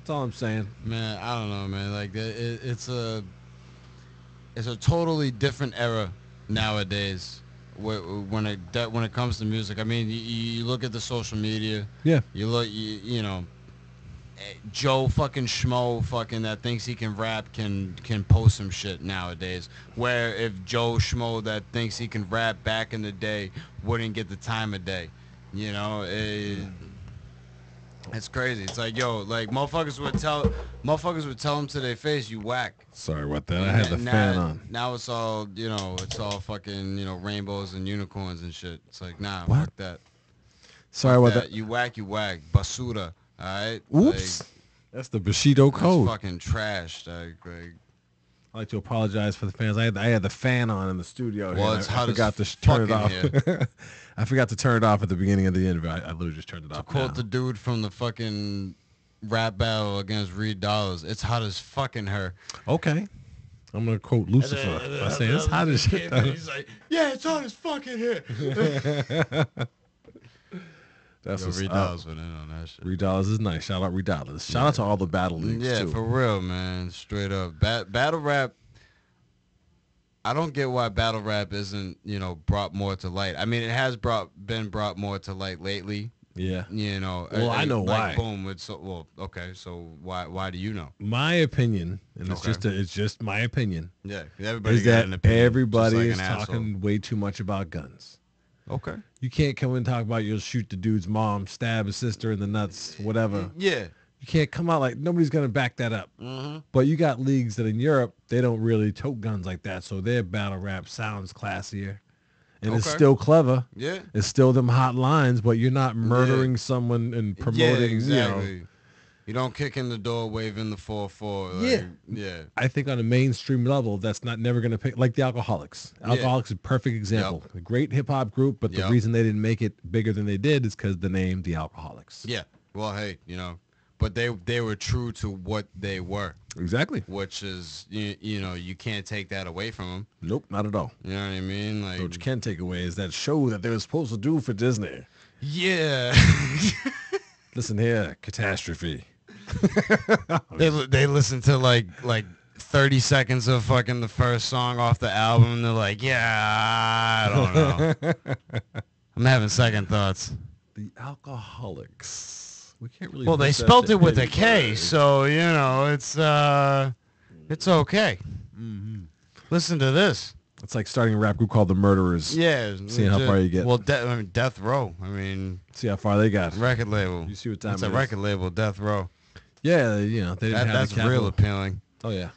That's all I'm saying. Man, I don't know, man. Like it's a totally different era nowadays. When it comes to music, I mean, you look at the social media. Yeah. You look, you know, Joe fucking Schmo fucking that thinks he can rap can post some shit nowadays. Where if Joe Schmo that thinks he can rap back in the day wouldn't get the time of day, you know. It's crazy. It's like, yo, like motherfuckers would tell him to their face, you whack. Sorry about that. I had the now, fan on. Now it's all, it's all fucking, rainbows and unicorns and shit. It's like, nah, What? fuck that. Sorry Fuck about that. You whack, Basura, all right? Oops. That's the Bushido Like, code. that's fucking trash, dog. Like, I'd like to apologize for the fans. I had the fan on in the studio. Well, here. it's I hot as forgot to turn it fucking off. I forgot to turn it off at the beginning of the interview. I literally just turned it off. quote now. the dude from the fucking rap battle against Reed Dollars. It's hot as fucking her. Okay. I'm going to quote Lucifer by saying it's hot as shit. He's like, yeah, it's hot as fucking here. That's what's Reed up. Dollars went in on that shit. Reed Dollars is nice. Shout out Reed Dollars. Shout out to all the battle leagues, Yeah, too. for real, man. Straight up. Battle rap, I don't get why battle rap isn't, brought more to light. I mean, it has been brought more to light lately. Yeah. Well, I know why. Boom. Okay. So why do you know? My opinion, and it's just my opinion, Yeah. Everybody is got that an opinion, everybody just like is an asshole. talking way too much about guns. Okay. You can't come and talk about you'll shoot the dude's mom, stab his sister in the nuts, whatever. Yeah. You can't come out like nobody's going to back that up. Mm-hmm. But you got leagues that in Europe, they don't really tote guns like that. So their battle rap sounds classier. And it's Okay. still clever. Yeah. It's still them hot lines, but you're not murdering someone and promoting, Yeah, exactly. You don't kick in the door waving the 4-4. Like, yeah. I think on a mainstream level, that's never going to pick, like the Alcoholics. Alcoholics is a perfect example. A great hip-hop group, but the reason they didn't make it bigger than they did is because the name, the Alcoholics. Yeah. Well, hey, but they were true to what they were. Exactly. Which is, you can't take that away from them. Nope, not at all. You know what I mean? Like, What you can take away is that show that they were supposed to do for Disney. Yeah. Listen here, Catastrophe. They listen to like 30 seconds of fucking the first song off the album, and they're like, yeah, I don't know. I'm having second thoughts. The Alcoholics. We can't really. Well, they put that spelt to it with a any K, word. so it's okay. Mm-hmm. Listen to this. It's like starting a rap group called the Murderers. Yeah, Seeing how far you get. Well, Death Row. I mean, See how far they got. record label. You see what time It's it a is. record label, Death Row. Yeah, they didn't have That's the capital. real appealing. Oh yeah.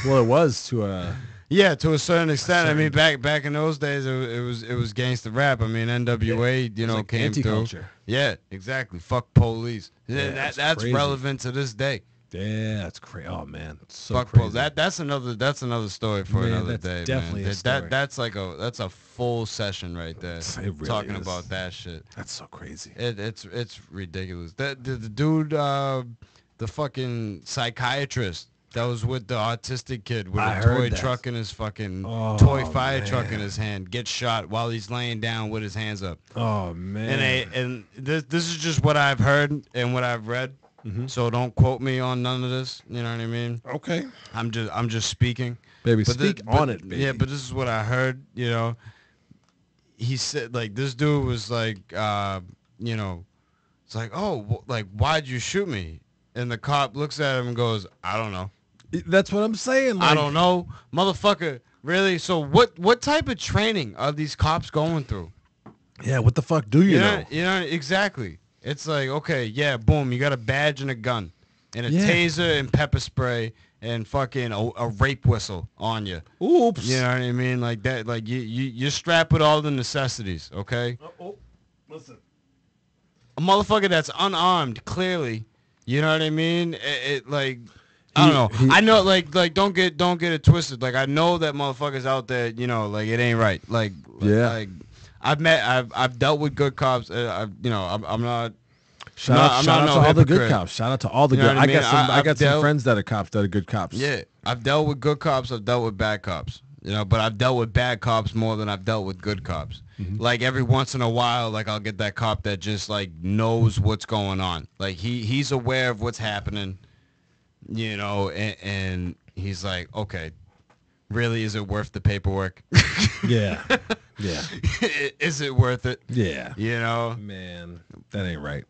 Well, it was to a. Yeah, to a certain extent. I mean, back in those days, it was gangster rap. I mean, NWA, like came through. anti-culture. Yeah, exactly. Fuck police. Yeah, That's crazy. relevant to this day. Yeah, that's crazy. Oh man, it's so Fuck crazy. police. That's another story for Man, another that's day. definitely man. a story. That's a full session right there. It really talking is. about that shit. That's so crazy. It's ridiculous. The dude, the fucking psychiatrist that was with the autistic kid with I a heard toy that. truck in his fucking Oh, toy fire truck in man. his hand, gets shot while he's laying down with his hands up. Oh man. And this is just what I've heard and what I've read. Mhm. So don't quote me on none of this. You know what I mean? Okay. I'm just speaking. Baby, But speak on it, baby. Yeah, but this is what I heard. He said like this dude was like, it's like, oh, like why'd you shoot me? And the cop looks at him and goes, I don't know. That's what I'm saying. Like, I don't know, motherfucker. Really? So what type of training are these cops going through? Yeah, what the fuck do you know? You know exactly. It's like, okay, yeah, boom, you got a badge and a gun, and a Yeah. taser and pepper spray and fucking a rape whistle on you. Oops. You know what I mean? Like that. Like you're strapped with all the necessities. Okay. Oh, listen. A motherfucker that's unarmed, clearly. You know what I mean? It like. I don't know. I know, like, don't get it twisted. Like, I know that motherfuckers out there, like, it ain't right. Like, Yeah. like, I've dealt with good cops. I'm not. Shout No, out, I'm shout not out no to all the good hypocrite. cops. Shout out to all the You know good. what I I got mean? some. I I've got some dealt- friends that are cops that are good cops. Yeah, I've dealt with good cops. I've dealt with bad cops. But I've dealt with bad cops more than I've dealt with good cops. Mm-hmm. Like every once in a while, like I'll get that cop that just like knows what's going on. Like he's aware of what's happening. And he's like, okay, really, is it worth the paperwork? Yeah. Yeah. Is it worth it? Yeah. Man, that ain't right.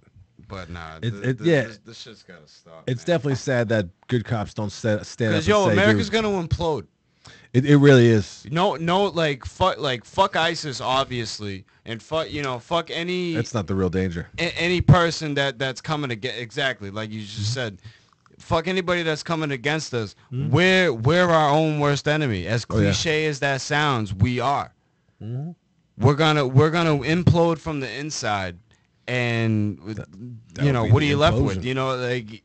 But nah, yeah. this shit's gotta stop. It's definitely sad that good cops don't stand up and because say, America's dude, gonna implode. It really is. No, like fuck ISIS, obviously, and fuck any That's not the real danger. any person that's coming to get exactly like you just said. Fuck anybody that's coming against us. We're our own worst enemy. As Oh, yeah. cliche as that sounds, we are. Mhm. We're gonna implode from the inside, and that what would are be you the left with? implosion. Like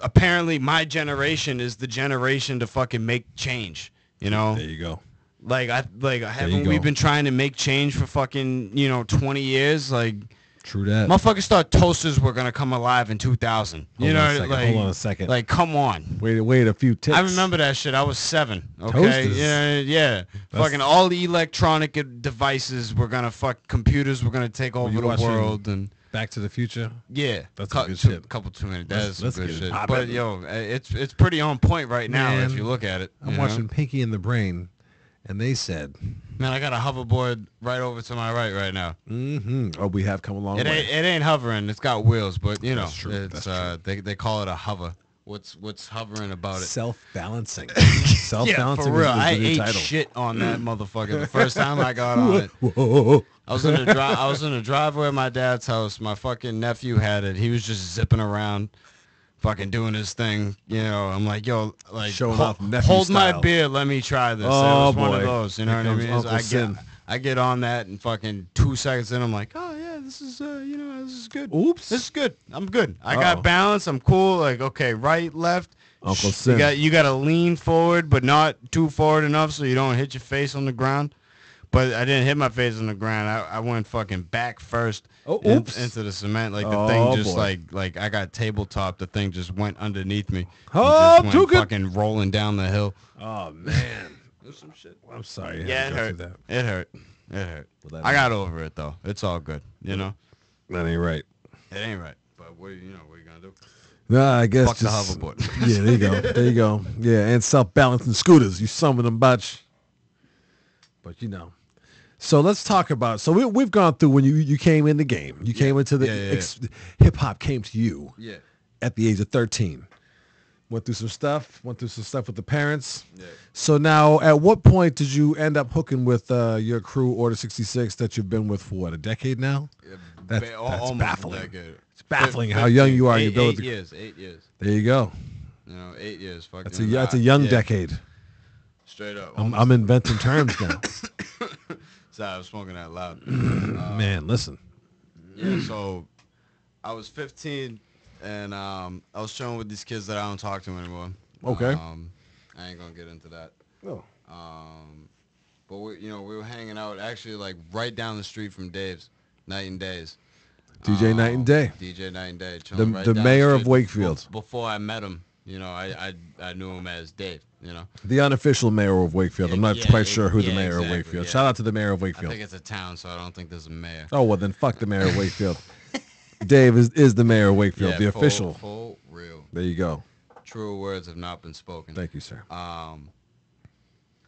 apparently my generation is the generation to fucking make change. There you go. Haven't we go. been trying to make change for fucking 20 years? Like True that. Motherfuckers thought toasters were gonna come alive in 2000. Hold on a second. Like, come on. Wait a few ticks. I remember that shit. I was 7. Okay. Toasters? Yeah. Fucking all the electronic devices were gonna computers were gonna take over the world and. Back to the Future. Yeah, That's good shit. Couple too many. That's some good shit. Poppin'. But yo, it's pretty on point right now Man, if you look at it. I'm watching Pinky and the Brain, and they said, Man, I got a hoverboard right over to my right now. "Oh, we have come a long way." It ain't hovering. It's got wheels, but you know, That's true. it's they call it a hover. What's hovering about it? Self-balancing. Yeah, Self-balancing for real. is the I new ate title. shit on that motherfucker the first time I got on it. Whoa. I was in the driveway at my dad's house. My fucking nephew had it. He was just zipping around, fucking doing his thing. You know, I'm like, yo, like, Showing off nephew hold my style. beer. Let me try this. Oh, it was one boy. of those. You know Here what I comes mean? Uncle Sin. I get on that and fucking 2 seconds in, I'm like, oh yeah, this is this is good. Oops. This is good. I'm good. I got balance. I'm cool. Like, okay, right, left. Uncle Sin. You got to lean forward, but not too forward enough so you don't hit your face on the ground. But I didn't hit my face on the ground. I went fucking back first into the cement. Like the thing just like I got tabletop. The thing just went underneath me. Oh, and just too went good. fucking rolling down the hill. Oh man. There's some shit. I'm sorry. Yeah, it hurt. It hurt. Well, I got over it though. It's all good. You know. That ain't right. It ain't right. But what you gonna do? Nah, I guess Fuck just the hoverboard. Yeah, there you go. There you go. Yeah, and self-balancing scooters. You some of them batch. But you know. So let's talk about. So we've gone through when you came in the game. You came into the hip hop came to you. Yeah. At the age of 13. Went through some stuff with the parents. Yeah. So now, at what point did you end up hooking with your crew, Order 66, that you've been with for what, a decade now? Yeah, That's almost baffling. a decade. It's baffling how young you are. Your ability. 8 years. There you go. You know, 8 years. Fuck. That's a young decade. Straight up. I'm inventing terms now. Sorry, I was smoking that loud. Man, listen. Yeah, so I was 15, and I was chilling with these kids that I don't talk to anymore. Okay. I ain't gonna get into that. Oh. But we were hanging out actually like right down the street from Dave's, Night and Days. DJ Night and Day. DJ Night and Day. Chilling right The down mayor street. of Wakefield. Before I met him, I knew him as Dave. You know. The unofficial mayor of Wakefield. I'm not quite sure who the mayor of exactly, Wakefield. yeah. Shout out to the mayor of I Wakefield. think it's a town, so I don't think there's a mayor. Oh, well, then fuck the mayor of Wakefield. Dave is the mayor of Wakefield, Yeah, the official. Full real. There you go. Truer words have not been spoken. Thank you, sir.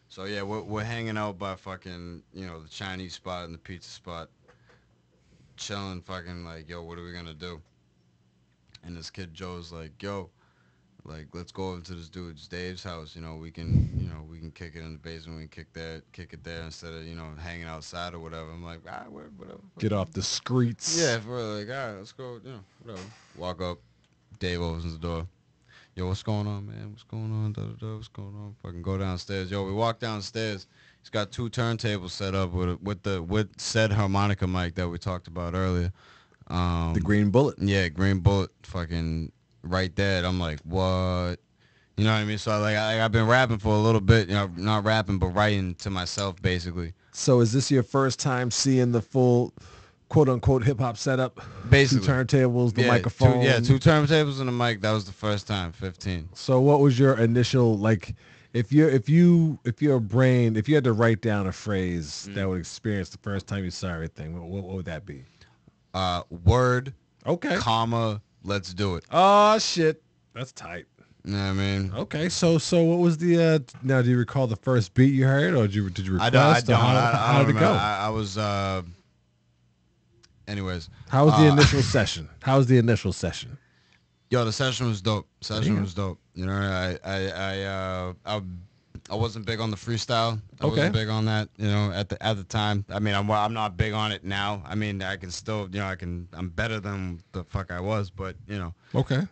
So yeah, we're hanging out by fucking, the Chinese spot and the pizza spot, chilling, fucking like, yo, what are we gonna do? And this kid Joe's like, yo, like, let's go over to this dude's Dave's house. We can kick it in the basement. We can kick it there instead of hanging outside or whatever. I'm like, whatever. Get off the streets. Yeah, we're like, all right, let's go. Whatever. Walk up. Dave opens the door. Yo, what's going on, man? What's going on? What's going on? Fucking go downstairs. Yo, we walk downstairs. He's got 2 turntables set up with said harmonica mic that we talked about earlier. The Green Bullet. Yeah, Green Bullet. Fucking right there. And I'm like, what? You know what I mean? So I've been rapping for a little bit. Not rapping, but writing to myself basically. So is this your first time seeing the full, quote unquote, hip hop setup? Basically. 2 turntables, the microphone. 2 turntables and a mic. That was the first time. 15. So what was your initial, like, if you had to write down a phrase that would experience the first time you saw everything, what would that be? Word. Okay. Comma. Let's do it. Oh shit, that's tight. You know what I mean? Okay, so what was the now? Do you recall the first beat you heard, or did you request? I don't. How did it go? I was. Anyways. How was the initial session? How was the initial session? Yo, the session was dope. Was dope. I wasn't big on the freestyle. I wasn't big on that. At the time. I mean, I'm not big on it now. I mean, I can still. I'm better than the fuck I was, but Okay.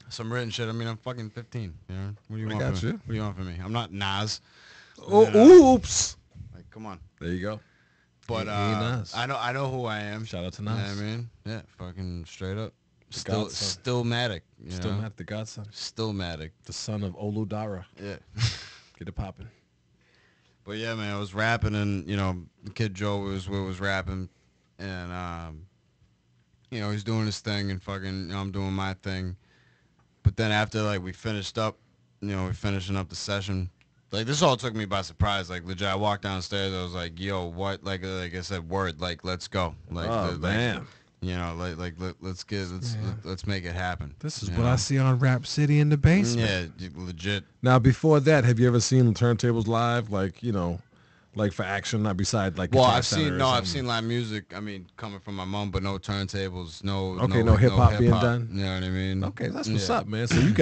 Some written shit. I mean, I'm fucking 15. What do you want from me? What do you want from me? I'm not Nas. Oops. Like, come on. There you go. But Nas. I know who I am. Shout out to You know Nas. what I mean? Yeah, fucking straight up. Godson. Still Matic. Still Matic, the godson. Still Matic. The son of Oludara. Yeah. Get it popping. But yeah, man, I was rapping, and the kid Joe was rapping, and You know, he's doing his thing and fucking, you know, I'm doing my thing. But then after, like, we finished up, you know, we're finishing up the session. Like, this all took me by surprise. Like, legit, I walked downstairs. I was like, yo, what? Like I said, word. Like, let's go. Like, Oh, man. You know, let's make it happen. This is you what know? I see on Rap City in the basement. Yeah, legit. Now, before that, have you ever seen turntables live? Like, you know, like for action, not beside like Well, Guitar I've Center seen or no, I've something? seen live music. I mean, coming from my mom, but no turntables, No hip-hop being done? You know what I mean? Okay, that's what's Yeah. up, man. So you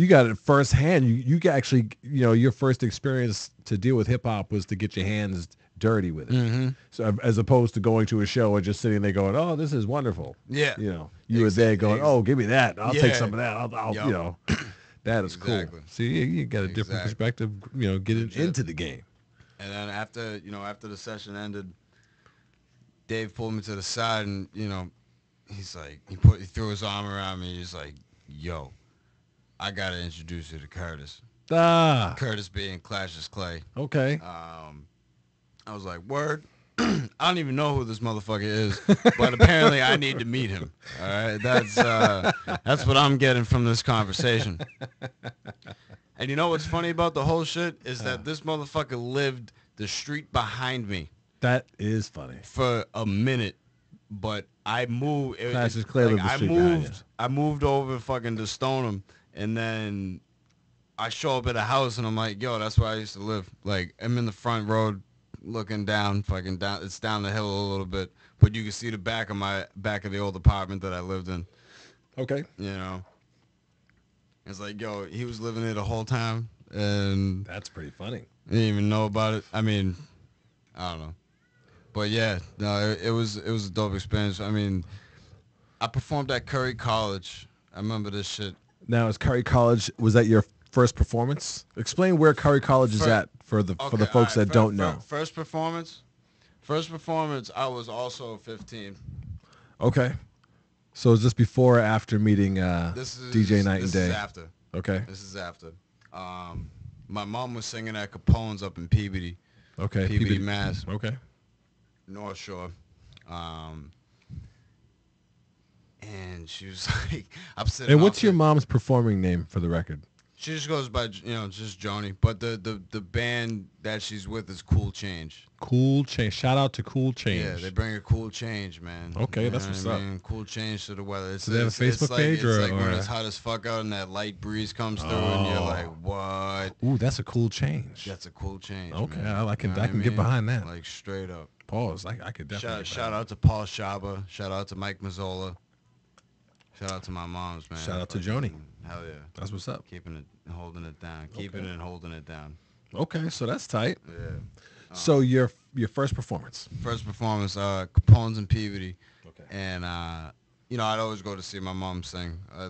got it firsthand. You got actually, you know, your first experience to deal with hip hop was to get your hands dirty with it. Mm-hmm. So as opposed to going to a show or just sitting there going, "Oh, this is wonderful." Yeah. You know, you were there going, "Oh, give me that. I'll take Yeah. some of that. I'll Yup. you know." That is Exactly. cool. See, you got a different Exactly. perspective, you know, getting Legit. into the game. And then after the session ended, Dave pulled me to the side and, you know, he's like, he threw his arm around me. He's like, yo, I got to introduce you to Curtis. Ah, Curtis being Clash's Clay. okay. I was like, word? I don't even know who this motherfucker is, but apparently I need to meet him. All right, that's what I'm getting from this conversation. And you know what's funny about the whole shit is that this motherfucker lived the street behind me That is funny. for a minute, but I moved. Clash's Clay lived the street behind you. I moved over fucking to Stoneham, and then I show up at a house, and I'm like, yo, that's where I used to live. Like, I'm in the front road, looking down, fucking down. It's down the hill a little bit, but you can see the back of the old apartment that I lived in. Okay. You know, it's like, yo, he was living there the whole time, and That's pretty funny. I didn't even know about it. I mean, I don't know. But yeah, no, it was a dope experience. I mean, I performed at Curry College. I remember this shit. Now, is Curry College, was that your first performance? Explain where Curry College is at for the folks that don't know. First performance, I was also 15. Okay. So is this before or after meeting This is DJ Night and Day? This is after. Okay. This is after. My mom was singing at Capone's up in Peabody, Okay. Peabody, Mass, Okay. North Shore. And she was like, I'm sitting. And what's off your the- mom's performing name for the record? She just goes by, just Joni. But the band that she's with is Cool Change. Cool Change. Shout out to Cool Change. Yeah, they bring a cool change, man. Okay, You that's know what's what I up. mean? Cool change to the weather. It's, Do they have a it's Facebook like, page it's or- like when or- it's hot as fuck out and that light breeze comes through and you're like, what? Ooh, that's a cool change. That's a cool change. Okay, man. I can You know what get mean? behind that. Like straight up. Pause. I could definitely. Shout out to Paul Shaba. Shout out to Mike Mazzola. Shout out to my moms, man. Shout out to Like, Joni. Hell yeah. That's what's up. Keeping it, holding it down. Keeping it and holding it down. Okay, so that's tight. Yeah. So your first performance. First performance, Capone's in Peabody. Okay. And, I'd always go to see my mom sing. I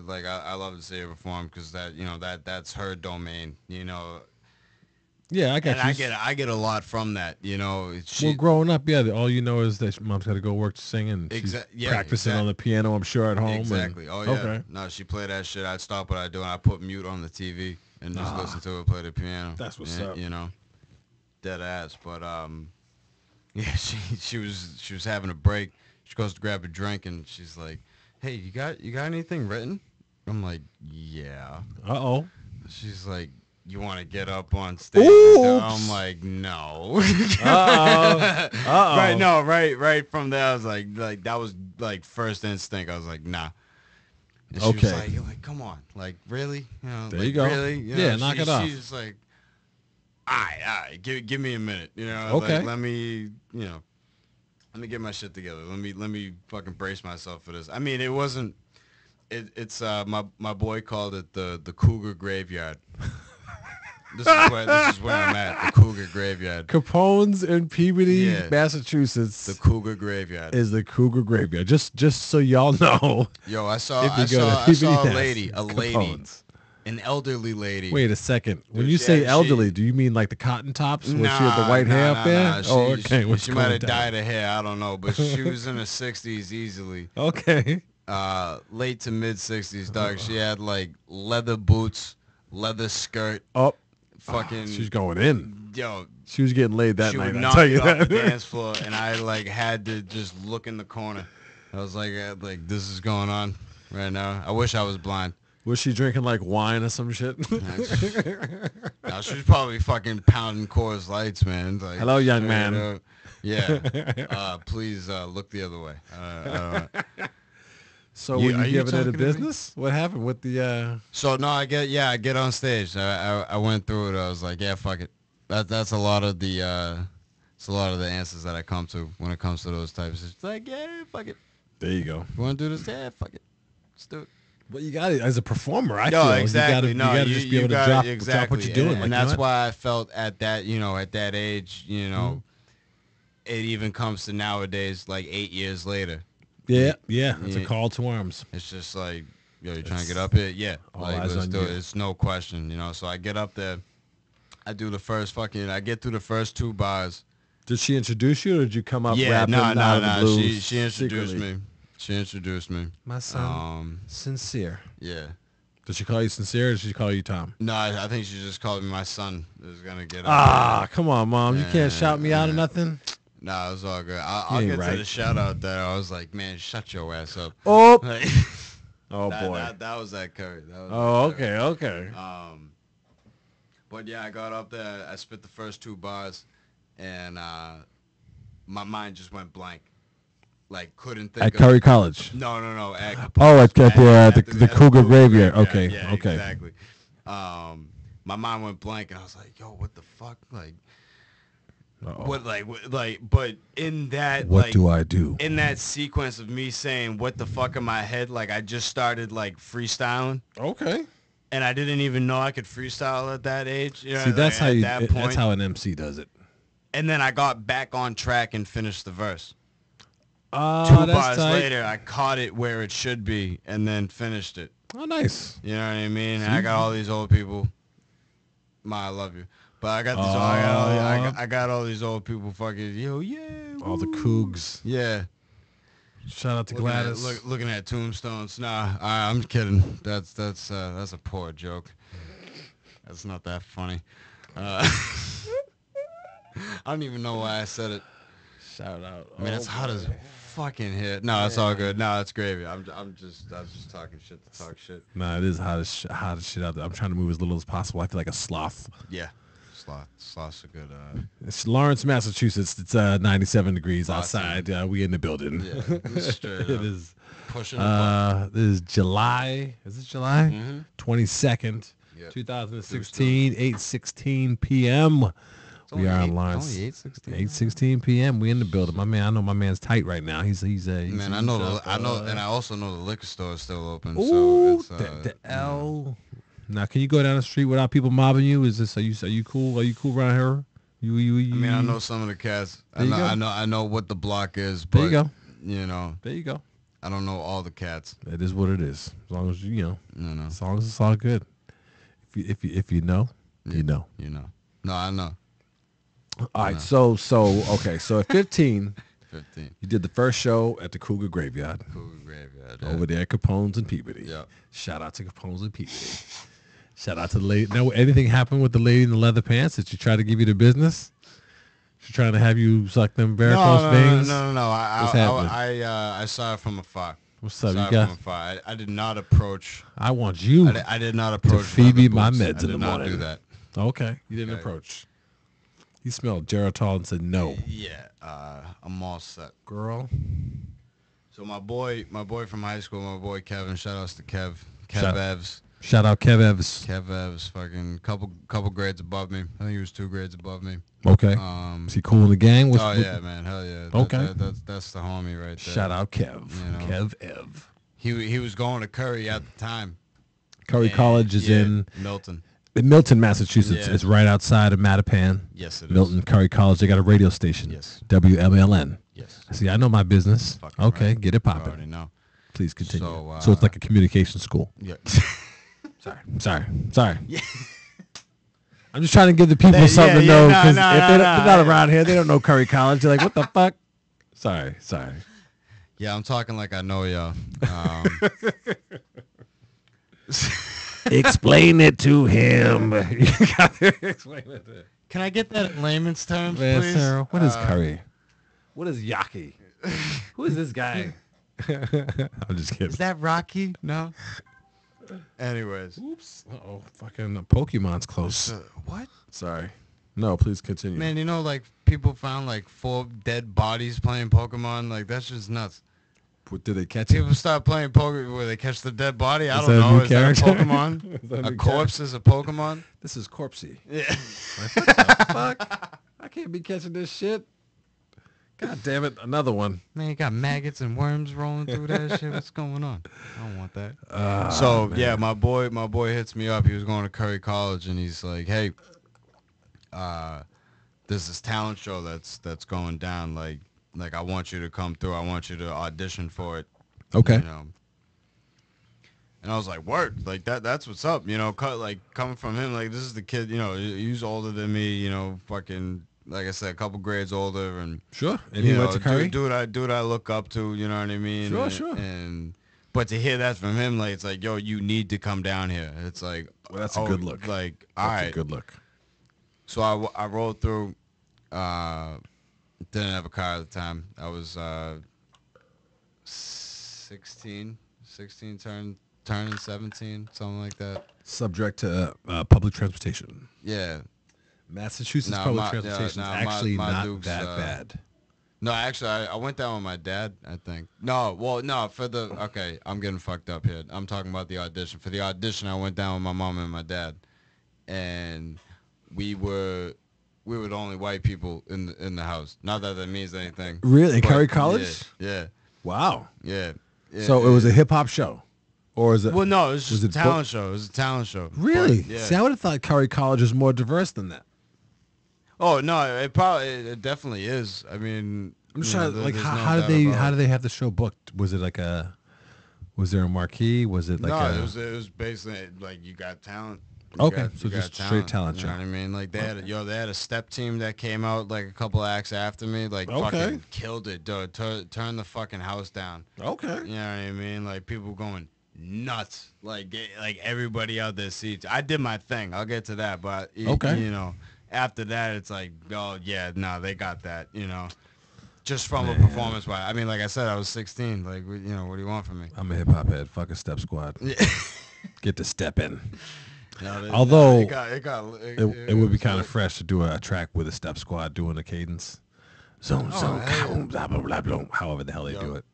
love to see her perform because that's her domain, Yeah, I got And you. I get a lot from that, Well, growing up, yeah, all you know is that mom's got to go work to sing and she's practicing on the piano, I'm sure, at home. Exactly. And, Oh, yeah. Okay. No, she played that shit. I'd stop what I do and I'd put mute on the TV and just listen to her play the piano. That's what's Yeah, up. Dead ass. But, yeah, she was having a break. She goes to grab a drink and she's like, hey, you got anything written? I'm like, yeah. Uh-oh. She's like, you want to get up on stage? Ooh. I'm like, no. Uh-oh. Uh-oh. Right, no, right from there, I was like that was like first instinct. I was like, nah. And she was Okay. like, come on, like really? There like, you go. Really? Yeah, knock it off. She's like, all right, give me a minute. Okay. Like, let me get my shit together. Let me fucking brace myself for this. I mean, it wasn't. It's my boy called it the Cougar Graveyard. This is where I'm at, the Cougar Graveyard. Capone's in Peabody, Yeah. Massachusetts. The Cougar Graveyard. is the Cougar Graveyard. Just so y'all know. Yo, I saw If you go to a PBS, lady, Capone's. an elderly lady. Wait a second. When Dude, you say yeah, elderly, she- do you mean like the cotton tops? Was she had the white hair up there? Nah. Oh, okay. What's She might going have down? dyed her hair. I don't know, but she was in her 60s easily. Okay. Late to mid 60s, dog. She had like leather boots, leather skirt, Oh, fucking. she's going in. Yo, She was getting laid that she night. would I'll knock tell you you off that. the dance floor, and I like had to just look in the corner. I I was like this is going on right now. I wish I was blind. Was she drinking like wine or some shit? No, she's probably fucking pounding Coors Lights, man. Like, hello, young man. Yeah. Please look the other way. So You- were are you you giving it a talking to me? business? What happened with the? So no, I get on stage. I went through it. I was like, yeah, fuck it. That's a lot of the it's a lot of the answers that I come to when it comes to those types. It's like, yeah, fuck it. There you go. You want to do this? Yeah, fuck it. Let's do it. Well, you got it as a performer. I No, feel exactly. You gotta just be able to drop what you're doing. And like, that's you know why I felt at that, at that age, it even comes to nowadays, like 8 years later. Yeah, it's a Yeah. call to arms. It's just like, yo, you trying to get up here? Yeah. all Like, eyes let's on do you. it. It's no question, So I get up there. I do the first I get through the first 2 bars. Did she introduce you, or did you come up Yeah, rapping out of the no. blues? She introduced secretly? me. She introduced me. My son, Sincere. Yeah. Did she call you Sincere, or did she call you Tom? No, I think she just called me my son. Is gonna get up Ah, come on, Mom. You Yeah, can't shout me out or yeah. nothing. Nah, it's all good. I'll ain't get right. to the shout out there. I was like, man, shut your ass up. Oh, Like, oh boy. that was that Curry. That was Oh, that Curry. okay. But yeah, I got up there. I spit the first 2 bars, and my mind just went blank. Like, couldn't think At of Curry College. No. Oh, at the Cougar Graveyard. Okay, Yeah, okay. exactly. My mind went blank, and I was like, yo, what the fuck? Like, Uh-oh. but in that, What like, do I do? in that sequence of me saying what the fuck in my head, like, I just started like freestyling, Okay. and I didn't even know I could freestyle at that age. See, that's how at you. that That's point. how an MC does it. And then I got back on track and finished the verse. 2 That's bars tight. later, I caught it where it should be, and then finished it. Oh, nice. You know what I mean? And I got all these old people. Ma, I love you. But I got these. I got all these old people fucking. Yo, yeah. All the woo. Cougs. Yeah. Shout out to Looking Gladys. At, looking at tombstones. Nah, I'm kidding. That's a poor joke. That's not that funny. I don't even know why I said it. Shout out. I mean, it's hot as fucking hit. No, it's all good. No, it's gravy. I'm just talking shit to talk shit. Nah, it is hot as shit out there. I'm trying to move as little as possible. I feel like a sloth. Yeah. Sloth's a good. It's Lawrence, Massachusetts. It's 97 degrees Awesome. outside. We in the building. Yeah, straight It up. is. Pushing. The This is July. Is this July? Mhm. 22nd, Yep. 2016, 8:16 p.m. We are on Lawrence. Only 8:16. 8:16 p.m. We in the building. My man, I know my man's tight right now. He's Man, I know. And I also know the liquor store is still open. Ooh, so it's the L. Now, can you go down the street without people mobbing you? Is this? Are you cool? Are you cool around here? You. I mean, I know some of the cats. There you go. I know what the block is. There But, you go. There you go. I don't know all the cats. It is what it is. As long as you know. No. As long as it's all good. If you know, you know. No, I know. All right. So okay. So at 15, 15. you did the first show at the Cougar Graveyard Cougar Graveyard. over there at Capone's and Peabody. Yeah. Shout out to Capone's and Peabody. Shout out to the lady. Now, anything happened with the lady in the leather pants? Did she try to give you the business? She trying to have you suck them varicose veins? No. What's happening? I saw it from afar. What's up? Saw You it got? from afar. I did not approach. I want you. I did not approach. feed me leather my boots. meds I in the did not morning. do that. Okay. You didn't Okay. approach. He smelled Geritol and said no. Yeah. I'm all set. Girl. So my boy from high school, my boy Kevin. Shout outs to Kev. Shout- Evs. Shout out Kev Evs. Kev Evs. Fucking couple grades above me. I think he was 2 grades above me. Okay. Is he cool in the gang? Oh yeah, man. Hell yeah. Okay. That's the homie right there. Shout out Kev. You know. Kev Ev. He was going to Curry at the time. Curry And- College is yeah, in Milton. Milton, Massachusetts. Yeah. It's right outside of Mattapan. Yes, it is. Milton, Curry College. They got a radio station. Yes. WMLN. Yes. See, I know my business. Fucking Okay, right. get it You already popping. know. Please continue. So, So it's like a communication school. Yeah. Sorry. I'm just trying to give the people something to know, because if they're not around here, they don't know Curry College. They're like, what the fuck? Sorry. Yeah, I'm talking like I know y'all. Explain it to him. You gotta explain it to him. Can I get that in layman's terms, Man, please? Sarah, what is Curry? What is Yaki? Who is this guy? I'm just kidding. Is that Rocky? No. Anyways. Oops. Uh-oh. Fucking Pokemon's close. What? Sorry. No, please continue. Man, you know, like, people found, like, 4 dead bodies playing Pokemon. Like, that's just nuts. Did they catch it? People start playing Pokemon where they catch the dead body. I Is don't that a know. new Is that a character? Pokemon? Is that a A new corpse is a Pokemon? This is Corpsey. Yeah. Like, what the fuck? I can't be catching this shit. God damn it. Another one. Man, you got maggots and worms rolling through that shit. What's going on? I don't want that. Man. Yeah, my boy hits me up. He was going to Curry College, and he's like, "Hey, there's this talent show that's going down. Like I want you to come through. I want you to audition for it." Okay. You know? And I was like, "Word, like that's what's up." You know, coming from him, like, this is the kid. You know, he's older than me. You know, fucking. Like I said, a couple grades older, and Sure. And he went to Curry? dude I look up to, you know what I mean? Sure. But to hear that from him, like, it's like, yo, you need to come down here. It's like, Well, that's a good look. Like, all right. That's a good look. So I rolled through. Didn't have a car at the time. I was 16, turning 17, something like that. Subject to public transportation. Yeah. Massachusetts No, public my- transportation no, is actually my not Duke's, that bad. No, actually, I went down with my dad, I think. No, okay, I'm getting fucked up here. I'm talking about the audition. For the audition, I went down with my mom and my dad, and we were the only white people in the house. Not that means anything. Really? In but Curry College? Yeah. Wow. Yeah. So it was a hip hop show? Or is it? Well, no, it was just was a it talent show. It was a talent show. Really? But, yeah. See, I would have thought Curry College was more diverse than that. Oh, no, it definitely is. I mean, I'm just you know, trying to, like, there's how no did they doubt about how it. did they have the show booked? Was it like was there a marquee? Was it like No, it was basically like, you got talent. Okay, so you got just straight talent you show. know what I mean? Like, they had a step team that came out like a couple acts after me. Like, Okay. fucking killed it, dude. Turned the fucking house down. Okay. You know what I mean? Like, people going nuts. Like everybody out there seats. I did my thing. I'll get to that, but Okay. you know, after that, it's like, oh yeah, no, they got that. You know, just from Man. a performance wise. I mean, like I said, I was 16. Like, you know, what do you want from me? I'm a hip hop head. Fuck a step squad. Yeah. Get to step in. No, Although it it would be was kind like- of fresh to do a track with a step squad doing a cadence. Zone, hell yeah. boom, blah, blah, blah, blah, however the hell they Yo. do it.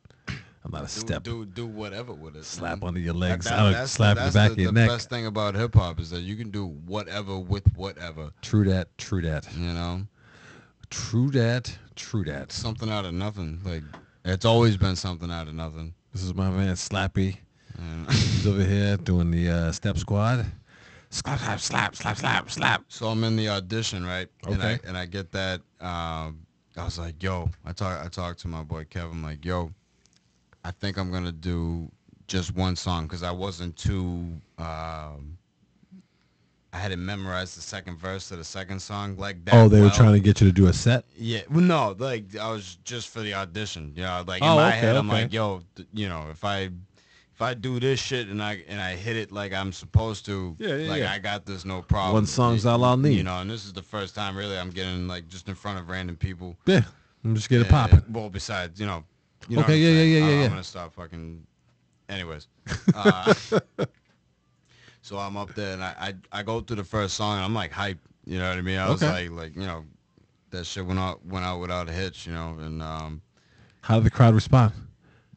I'm not a step. Do whatever with it. Slap man. under your legs. That- I don't that's slap in the back of your the neck. best thing about hip hop is that you can do whatever with whatever. True that. True that. You know, True that. True that. something out of nothing. Like, it's always been something out of nothing. This is my man Slappy. And He's over here doing the step squad. Slap, slap, slap, slap, slap, slap. so I'm in the audition, right? Okay. And I get that. I was like, yo, I talked to my boy Kev. I'm like, yo, I think I'm gonna do just one song because I wasn't too. I hadn't memorized the second verse to the second song like that. Oh, they were well. trying to get you to do a set? Yeah, well, no, like, I was just for the audition. You know, like, in Oh, my okay, head, I'm okay. like, yo, you know, if I do this shit and I hit it like I'm supposed to, Yeah, like, yeah. I got this, no problem. One song's all I'll need. You know, and this is the first time really I'm getting, like, just in front of random people. Yeah. I'm just getting it And- popping. Well, besides, you know Okay, what I'm yeah, saying. yeah, I'm yeah. gonna stop fucking. Anyways, so I'm up there and I go through the first song and I'm like hype. You know what I mean? I was Okay. like, you know, that shit went out without a hitch. You know, and How did the crowd respond?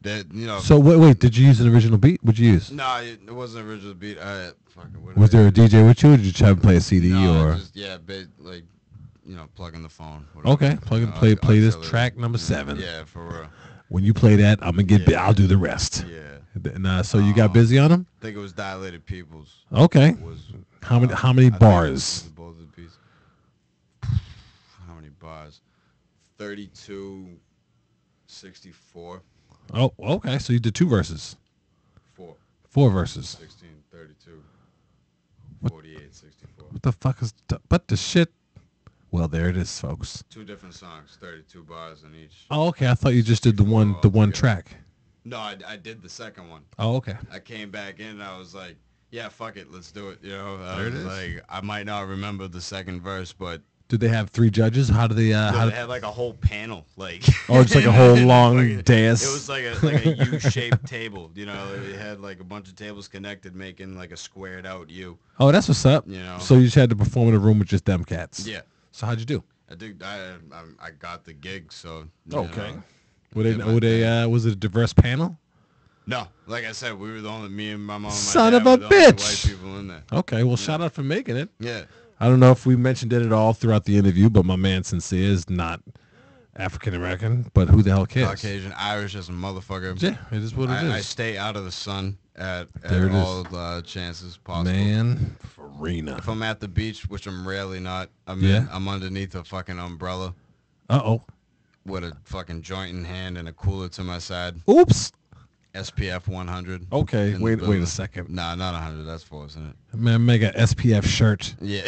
that, you know. So wait, did you use an original beat? What'd you use? No, it wasn't an original beat. What Was did I there a DJ with you, or did you try to play a CD No, or? just, like, you know, plug in the phone. Whatever. Okay, plug and You know, play. Play this auxiliary. track number 7. Yeah, for real. When you play that, I'm gonna get. Yeah. I'll do the rest. Yeah, And so you got busy on them. I think it was Dilated Peoples. Okay. Was How many I think it bars? was both of the pieces. How many bars? 32, 64, Oh, okay. So you did 2 verses, 4, 4 verses. 16, 32, What? 48, 64. What the fuck is? But the shit. Well, there it is, folks. 2 different songs, 32 bars in each. Oh, okay. I thought you just did the one altogether. track. No, I did the second one. Oh, okay. I came back in and I was like, yeah, fuck it, let's do it. You know, I There it was is. like, I might not remember the second verse, but Did they have 3 judges? How do they? They had like a whole panel, like. Oh, it's like a whole long fucking, dais. It was like a U-shaped table. You know, it had like a bunch of tables connected, making like a squared out U. Oh, that's what's up. You know. So you just had to perform in a room with just them cats. Yeah. So how'd you do? I got the gig, so. Okay. Was it a diverse panel? No, like I said, we were the only, me and my mom and my Son dad of a were the only bitch. white people in there. Okay, well, shout out for making it. Yeah. I don't know if we mentioned it at all throughout the interview, but my man Sincere is not African American, but who the hell cares? Caucasian, Irish as a motherfucker. Yeah, it is what it is. I stay out of the sun at There it all chances possible. Man, Farina. If I'm at the beach, which I'm rarely not, I'm underneath a fucking umbrella Uh-oh. with a fucking joint in hand and a cooler to my side. Oops. SPF 100. Okay, wait a second. Nah, not 100. That's forcing it. Man, make an SPF shirt. Yeah.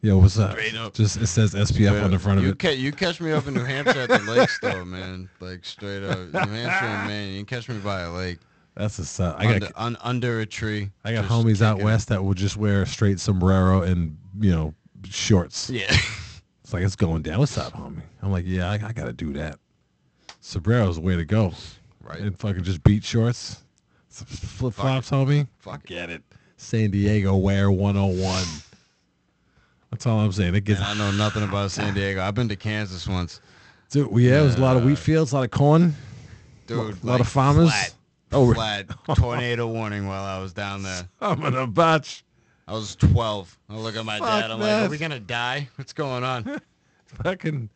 Yo, what's up? Straight up. Just it says SPF on the front of it. You catch me up in New Hampshire at the lakes, though, man. Like, straight up. New Hampshire and Maine, you can catch me by a lake. That's a suck. Under a tree. I got homies out west that will just wear a straight sombrero and, shorts. Yeah. It's like, it's going down. What's up, homie? I'm like, yeah, I got to do that. Sombrero's the way to go. Right. And fucking just beach shorts. Flip-flops, homie. Fuck Get it. San Diego Wear 101. That's all I'm saying. It gets. I know nothing about San Diego. I've been to Kansas once. Dude, it was a lot of wheat fields, a lot of corn. Dude, a lot of farmers. Flat tornado warning while I was down there. I'm in a batch. I was 12. I look at my dad. I'm that. like, are we going to die? What's going on? Fucking,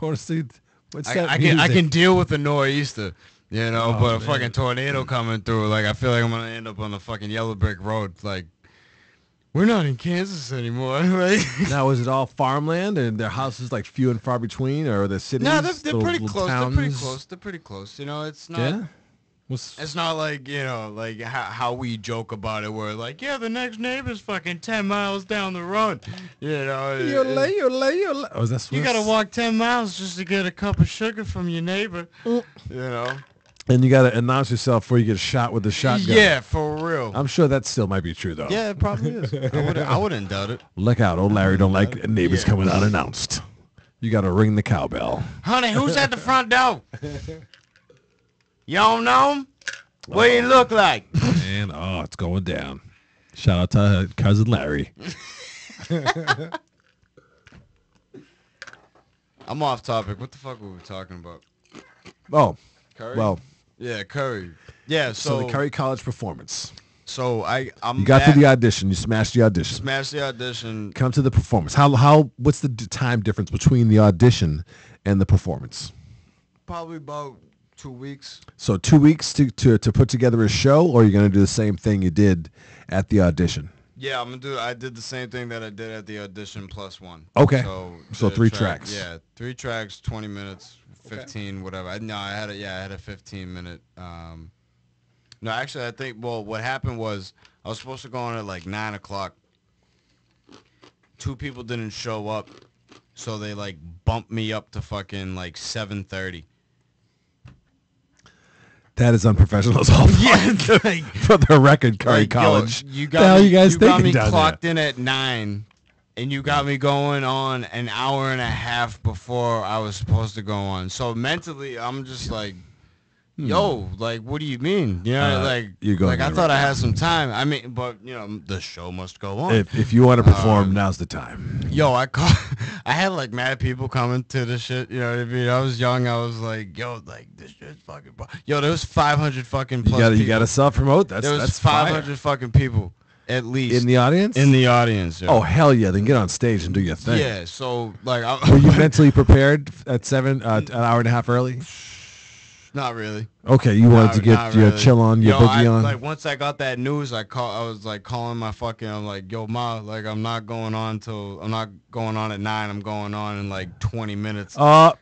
want to see what's I that can deal with the nor'easter, but man. a fucking tornado coming through, like, I feel like I'm going to end up on the fucking yellow brick road. Like, we're not in Kansas anymore. Like, now, is it all farmland and their houses like few and far between, or are there cities? No, they're pretty close. Towns? They're pretty close. It's not. Yeah. It's not like, like how we joke about it, where like, yeah, the next neighbor's fucking 10 miles down the road. You're late. Oh, is that Swiss? You got to walk 10 miles just to get a cup of sugar from your neighbor. And you got to announce yourself before you get shot with the shotgun. Yeah, for real. I'm sure that still might be true, though. Yeah, it probably is. I wouldn't doubt it. Look out. Old Larry don't like neighbors coming unannounced. You got to ring the cowbell. Honey, who's at the front door? You don't know him? What do you look like? Man, it's going down. Shout out to cousin Larry. I'm off topic. What the fuck were we talking about? Oh, Curry? well. Yeah, Curry. Yeah, So the Curry College performance. So I'm. You got through the audition. You smashed the audition. Smashed the audition. Come to the performance. How? What's the time difference between the audition and the performance? Probably about 2 weeks. So 2 weeks to put together a show, or are you going to do the same thing you did at the audition? Yeah, I did the same thing that I did at the audition plus one. Okay. So the 3 tracks. Yeah, 3 tracks, 20 minutes, 15, whatever. I had a 15-minute. No, actually, I think. Well, what happened was I was supposed to go on at like 9 o'clock. 2 people didn't show up, so they like bumped me up to fucking like 7:30. That is unprofessional as all. Yeah, for the record, Curry College. Yo, you the hell you guys got me down clocked there? in at 9, and you got me going on an hour and a half before I was supposed to go on. So mentally, I'm just like, yo, like, what do you mean? You're going I thought I had some time. I mean, but the show must go on. If you want to perform, now's the time. Yo, I had like mad people coming to the shit. You know what I mean? I was young. I was like, yo, like this shit's fucking. Yo, there was 500 fucking plus. You got to self promote. There was 500 fucking people at least in the audience. In the audience. Yeah. Oh hell yeah! Then get on stage and do your thing. Yeah. So like, were you mentally prepared at 7, an hour and a half early? Not really. Okay, you wanted to get your chill on, your boogie on. Like once I got that news, I was like calling my fucking. I'm like, yo, ma, like I'm not going on at 9. I'm going on in like 20 minutes. Oh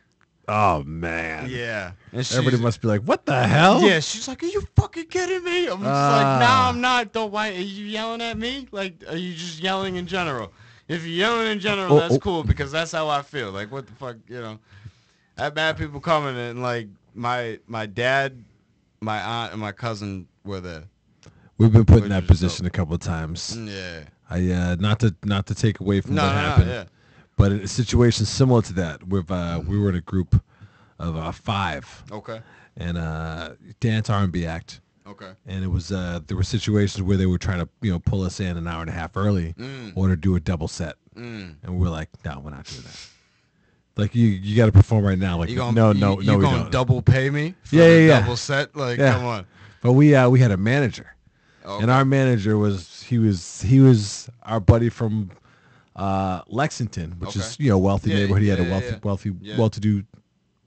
man. Yeah. And everybody must be like, what the hell? Yeah. She's like, are you fucking kidding me? I'm just like, nah, I'm not. Don't. Why are you yelling at me? Like, are you just yelling in general? If you're yelling in general, that's cool because that's how I feel. Like, what the fuck, I had bad people coming and like. My dad, my aunt, and my cousin were there. We've been put in that position a couple of times. Yeah. I not to take away from what happened. Yeah. But in a situation similar to that, with we were in a group of 5. Okay. And dance R&B act. Okay. And it was there were situations where they were trying to pull us in an hour and a half early or to do a double set. And we were like, no, we're not doing that. Like you got to perform right now. Like You gonna, no, you we gonna don't. double pay me for Yeah, the yeah. double set? Like, Yeah. come on. But we had a manager, Okay. and our manager was our buddy from Lexington, which is wealthy Yeah, neighborhood. He had a yeah. well-to-do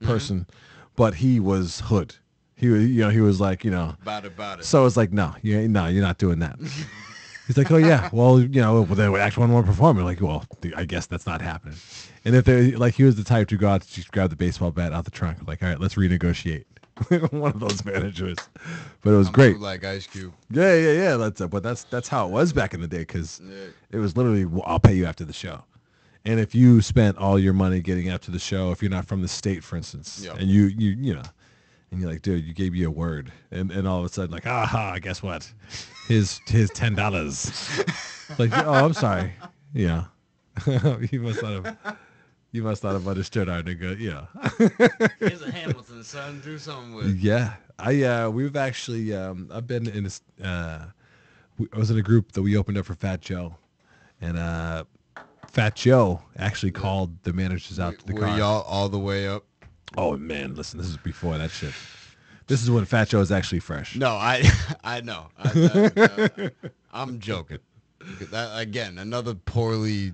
person, but he was hood. He was like About it. So it's like no, you're not doing that. He's like, oh yeah, well they would actually want to perform. We're like, well, I guess that's not happening. And if they like, he was the type to go out, just grab the baseball bat out the trunk, like, all right, let's renegotiate. One of those managers, but it was great. Like Ice Cube. Yeah. That's how it was back in the day, because it was literally, well, I'll pay you after the show. And if you spent all your money getting after the show, if you're not from the state, for instance, and you and you're like, dude, you gave me a word, and all of a sudden, like, aha, guess what? His $10. Like, oh, I'm sorry. Yeah, you must not have understood our nigga. Yeah. Here's a Hamilton, son. Do something with. Yeah, we've actually I've been in this. I was in a group that we opened up for Fat Joe, and Fat Joe actually called the managers out to the car. Were y'all all the way up? Oh man, listen, this is before that shit. This is when Fat Joe is actually fresh. No, I know. I'm joking. That again, another poorly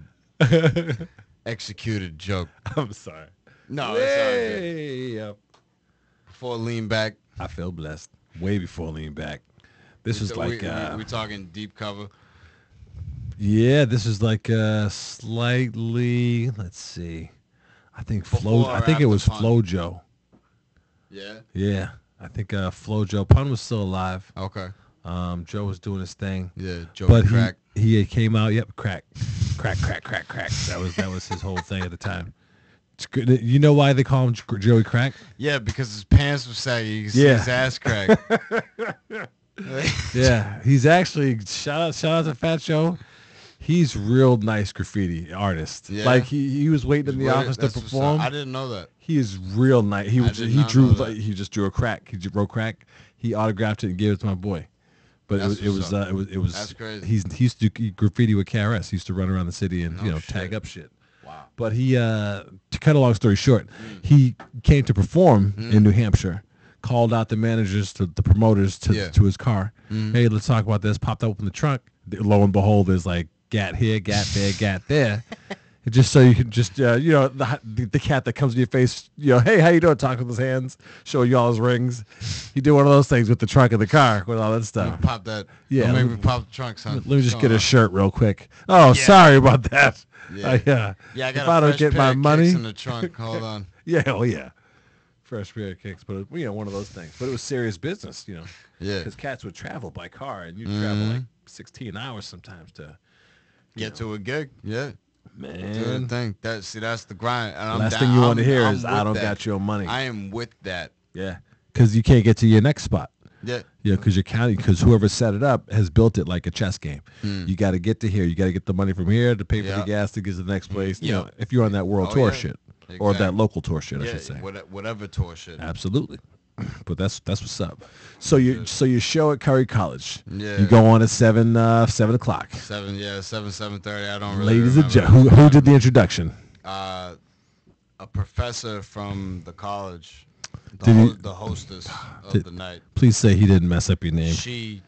executed joke. I'm sorry. No, it's all good. Yep. Before lean back. I feel blessed. Way before lean back. This was like we talking deep cover. Yeah, this is like slightly. Let's see. I think Before or it was after Pun? FloJo. Yeah. Yeah, I think FloJo. Pun was still alive. Okay. Joe was doing his thing. Yeah, Joey But Crack. he came out. Yep, crack. That was his whole thing at the time. It's good. You know why they call him Joey Crack? Yeah, because his pants were saggy. You can see his ass crack. Yeah, he's actually shout out to Fat Joe. He's real nice graffiti artist. Yeah. Like he was waiting in the office to That's what's perform. up. I didn't know that. He is real nice. He did drew not know like that. he just drew a crack. He wrote crack. He autographed it and gave it to my boy. But That's it was That's crazy. He used to do graffiti with KRS. He used to run around the city and No tag shit. up shit. Wow. But he to cut a long story short, he came to perform in New Hampshire. Called out the managers, the promoters to his car. Hey, let's talk about this. Popped open the trunk. Lo and behold, there's like gat here, gat there, gat there. Just so you can just the cat that comes in your face, hey, how you doing? Talking with his hands, showing you all his rings. He did one of those things with the trunk of the car with all that stuff. Pop that. Yeah, Don't make let me me- pop the trunk, son. Let me just What's get going a on? shirt real quick. Oh, sorry about that. Yeah. Yeah. Yeah, I got if a I don't fresh get pair my of money, kicks in the trunk. Hold on. yeah, oh yeah, fresh pair of kicks, but one of those things. But it was serious business, Yeah. because cats would travel by car, and you travel like 16 hours sometimes to Get to a gig. Yeah. Do the man. thing. That's the grind. And I'm Last down. thing you want to hear I'm is with I don't that. got your money. I am with that. Yeah, because you can't get to your next spot. Yeah. Yeah, because you're counting. Because whoever set it up has built it like a chess game. You got to get to here. You got to get the money from here to pay for the Yeah. gas to get to the next place. Yeah. If you're on that world Oh, tour yeah. shit, or Exactly. that local tour shit, I Yeah. should say. Whatever tour shit. Absolutely. But that's what's up. So you show at Curry College. Yeah. You go on at 7 o'clock. 7:30. I don't really Ladies and remember. gentlemen, who did the introduction? A professor from the college. Did he- The hostess of Did- the night. Please say he didn't mess up your name. She.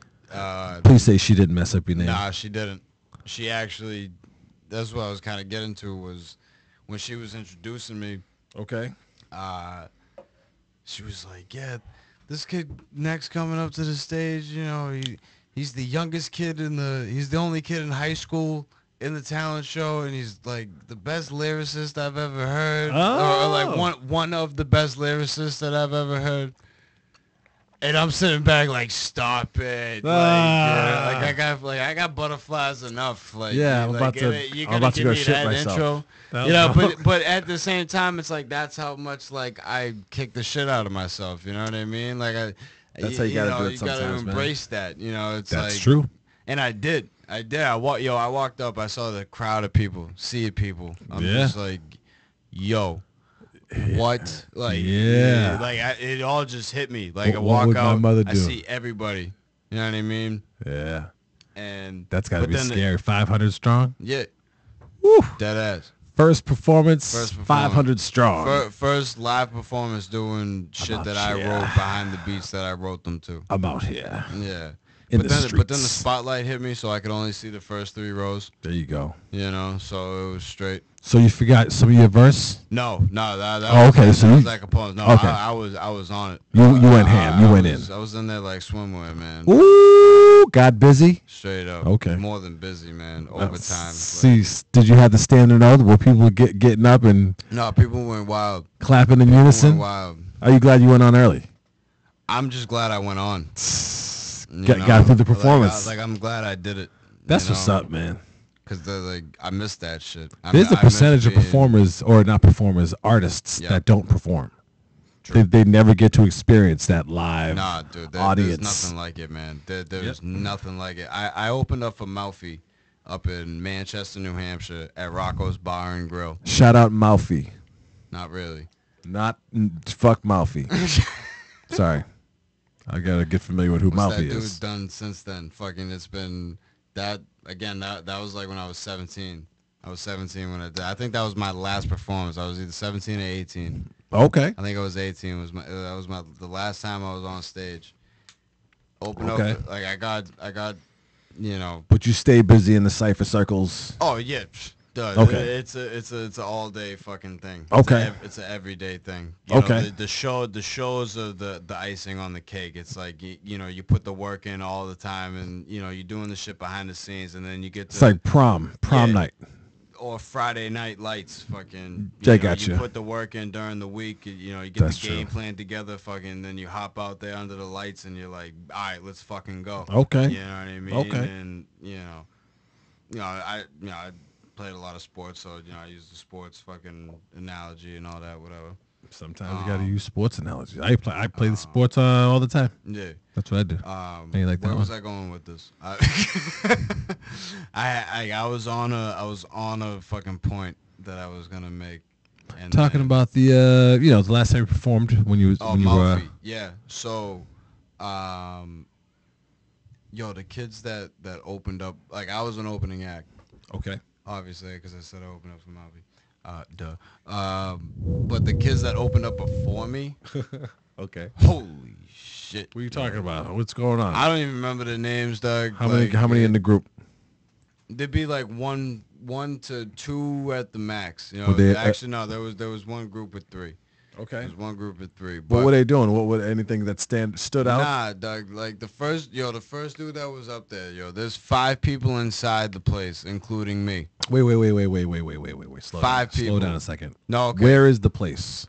Please say she didn't mess up your name. Nah, she didn't. She actually. That's what I was kind of getting to was when she was introducing me. Okay. She was like, "Yeah, this kid next coming up to the stage. He's the youngest kid he's the only kid in high school in the talent show, and he's like the best lyricist I've ever heard, or like one of the best lyricists that I've ever heard." And I'm sitting back like, stop it! I got butterflies enough. Like, Yeah, I'm about to- you're I'm gonna about to give go me shit that myself. intro. But at the same time, it's like that's how much like I kick the shit out of myself. You know what I mean? Like That's how you gotta do it You sometimes, gotta man. embrace that. It's That's like, true. And I did. I walked up. I saw the crowd of people, sea of people. I'm just like, yo, what? Like, it all just hit me. Like, I walk would out, my mother do? I see everybody. You know what I mean? Yeah. And That's got to be scary. 500 strong? Yeah. Woo. Dead ass. First performance, 500 strong. First live performance doing shit that I wrote behind the beats that I wrote them to. I'm out here. Yeah. But then the spotlight hit me, so I could only see the first 3 rows. There you go. You know, so it was straight. So you forgot some of your verse? No, that okay. Was, so that you, was like a poem. No, okay. I was on it. You went ham. You went in. I was in there like swimwear, man. Ooh, got busy? Straight up. Okay. More than busy, man. Overtime. See, did you have the standing out? Were people getting up and... No, people went wild. Clapping in unison? Went wild. Are you glad you went on early? I'm just glad I went on. Got through the performance. I'm glad I did it. That's what's up, man. Because I missed that shit. There's a percentage of performers, or not performers, artists that don't perform. They never get to experience that live audience. There's nothing like it, man. There's nothing like it. I opened up for Mouthy up in Manchester, New Hampshire at Rocco's Bar and Grill. Shout out Mouthy. Not really. Fuck Mouthy. Sorry. I gotta get familiar with who Mouthy is. What's that dude done since then? Fucking, it's been that again. That was like when I was 17. I was 17 when I did. I think that was my last performance. I was either 17 or 18. Okay. I think I was 18. That was the last time I was on stage. Open up. Like I got, you know. But you stay busy in the cypher circles. Oh yeah. Duh. Okay. It's an all day fucking thing. Okay. It's an everyday thing. You know, the shows are the icing on the cake. It's like you put the work in all the time, and you're doing the shit behind the scenes, and then you get to. It's like prom night. Or Friday night lights, fucking. You put the work in during the week. You get the game plan together, fucking. Then you hop out there under the lights, and you're like, all right, let's fucking go. Okay. You know what I mean? Okay. And I played a lot of sports, so I use the sports fucking analogy and all that, whatever. Sometimes you gotta use sports analogies. I play the sports all the time. Yeah, that's what I do. Where was I going with this? I was on a fucking point that I was gonna make. And talking about the the last time you performed when you were yeah. So, the kids that opened up, like I was an opening act. Okay. Obviously, because I said I opened up for Malvi. But the kids that opened up before me. Okay. Holy shit. What are you talking about? What's going on? I don't even remember the names, Doug. How many in the group? There'd be like one to 2 at the max. Actually, no. There was one group with 3. Okay. There's one group of 3. What were they doing? What anything that stood out? Nah, Doug. Like the first dude that was up there, there's 5 people inside the place, including me. Wait. Slow down a second. No, okay. Where is the place?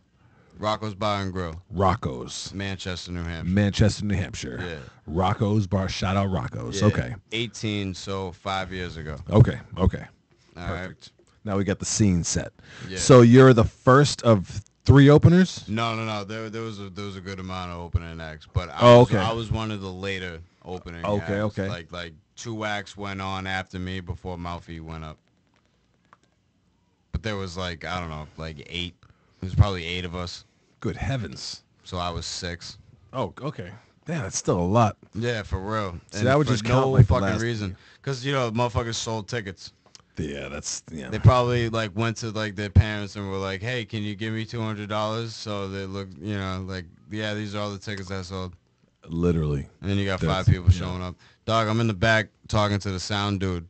Rocco's Bar and Grill. Rocco's. Manchester, New Hampshire. Yeah. Rocco's Bar. Shout out Rocco's. Yeah. Okay. 18, so 5 years ago. Okay. All Perfect. Right. Now we got the scene set. Yeah. So you're the first of 3 openers? No. There was a good amount of opening acts, but I was one of the later opening acts. Okay. Like 2 acts went on after me before Malfi went up. But there was like, I don't know, like 8. There's probably 8 of us. Good heavens. So I was 6. Oh, okay. Damn, that's still a lot. Yeah, for real. So and that would for just no count like fucking reason. Because, motherfuckers sold tickets. Yeah, They probably like went to like their parents and were like, "Hey, can you give me $200?" So they look, like, yeah, these are all the tickets I sold. Literally. And then you got 5 people showing up. Dog, I'm in the back talking to the sound dude.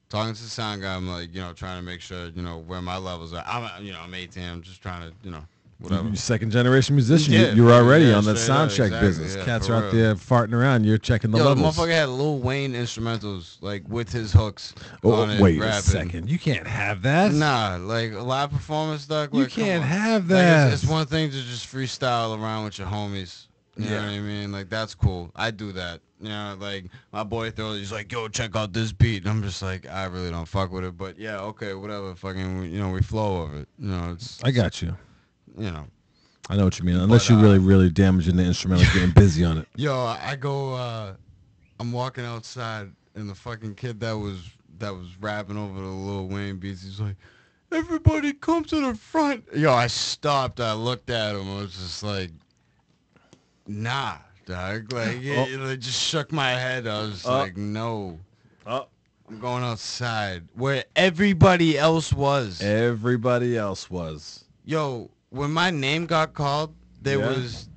Talking to the sound guy, I'm like, trying to make sure, where my levels are. I'm 18. I'm just trying to, whatever. You're second generation musician. Yeah, you're already on straight that sound up, check exactly, business. yeah, Cats for are out real. there farting around. You're checking the The levels. motherfucker had Lil Wayne instrumentals, like, with his hooks on it, wait rapping. a second. You can't have that. Nah, like, a live performance, Doug. You Like, can't come on. have that. Like, it's one thing to just freestyle around with your homies. You know what I mean? Like, that's cool. I do that. Like, my boy he's like, yo, check out this beat. And I'm just like, I really don't fuck with it. But, yeah, okay, whatever. Fucking, we flow over it. I got you. I know what you mean. Unless you're really, really damaging the instrumental, getting busy on it. Yo, I go, I'm walking outside, and the fucking kid that was rapping over the Lil Wayne beats, he's like, everybody come to the front. Yo, I stopped. I looked at him. I was just like, nah, dog. Like, it just shook my head. I was like, no. I'm going outside where everybody else was. Everybody else was. Yo, when my name got called, there was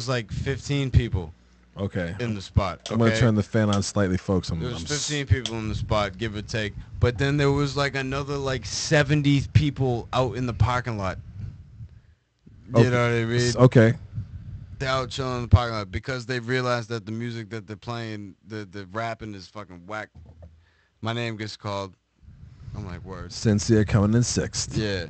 like 15 people. Okay. In the spot. Okay? I'm going to turn the fan on slightly, folks. There was 15 people in the spot, give or take. But then there was like another like 70 people out in the parking lot. You know what I mean? Okay. They're out chilling in the parking lot because they realized that the music that they're playing, the rapping is fucking whack. My name gets called. I'm like, word. Sincere coming in 6th. Yeah.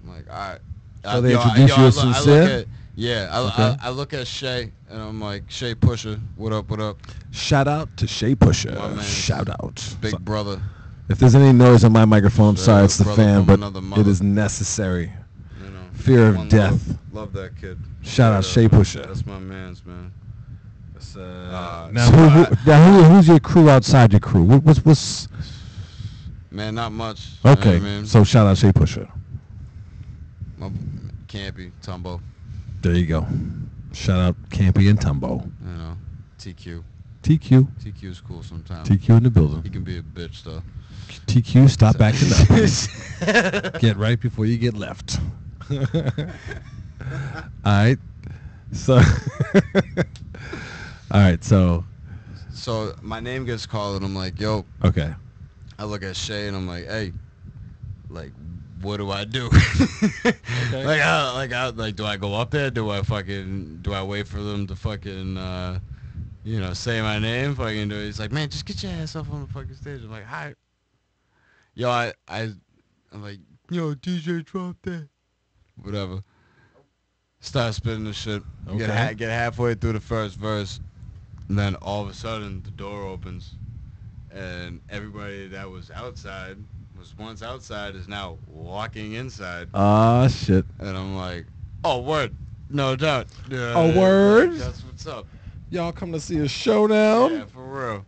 I'm like, all right. So they introduce you as Sincere? I look at Shay, and I'm like, Shay Pusher, what up, what up? Shout out to Shay Pusher. My man, shout out. Big brother. If there's any noise on my microphone, I'm sorry, it's the fan, but mother. it is necessary. You know, fear of death. Love that kid. Shout out Shay Pusher. That's my man's, man. Who's your crew outside your crew? What's Man, not much. Okay, you know what I mean? So shout out Shay Pusher. Campy, Tumbo. There you go. Shout out Campy and Tumbo. You know, TQ. TQ. TQ's cool sometimes. TQ in the building. He can be a bitch, though. TQ, stop acting up. Get right before you get left. All right. So. All right. So my name gets called, and I'm like, yo. Okay. I look at Shay, and I'm like, hey, like, what do I do? Okay. Like, do I go up there? Do I wait for them to fucking, say my name? Fucking do it. He's like, man, just get your ass up on the fucking stage. I'm like, hi. Yo, I'm like, yo, DJ, drop that. Whatever. Start spitting the shit. Okay. Get halfway through the first verse, and then all of a sudden the door opens, and everybody that was once outside is now walking inside. Ah, shit. And I'm like, oh, word. No doubt. Word? Like, that's what's up. Y'all come to see a showdown? Yeah, for real.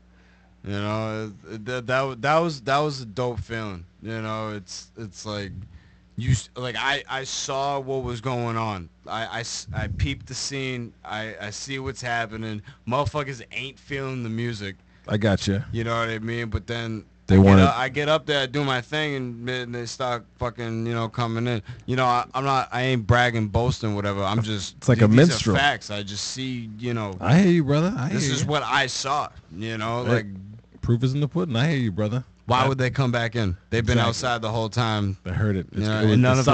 You know, that was a dope feeling. You know, it's like, I saw what was going on. I peeped the scene. I see what's happening. Motherfuckers ain't feeling the music. I got you. You know what I mean? But then I get up there, I do my thing, and they start fucking, coming in. You know, I ain't bragging, boasting, whatever. I'm just. It's like a minstrel. These are facts. I just see, I hear you, brother. This is what I saw. Like. Proof is in the pudding. I hear you, brother. Why would they come back in? They've been outside the whole time. I heard it. And none of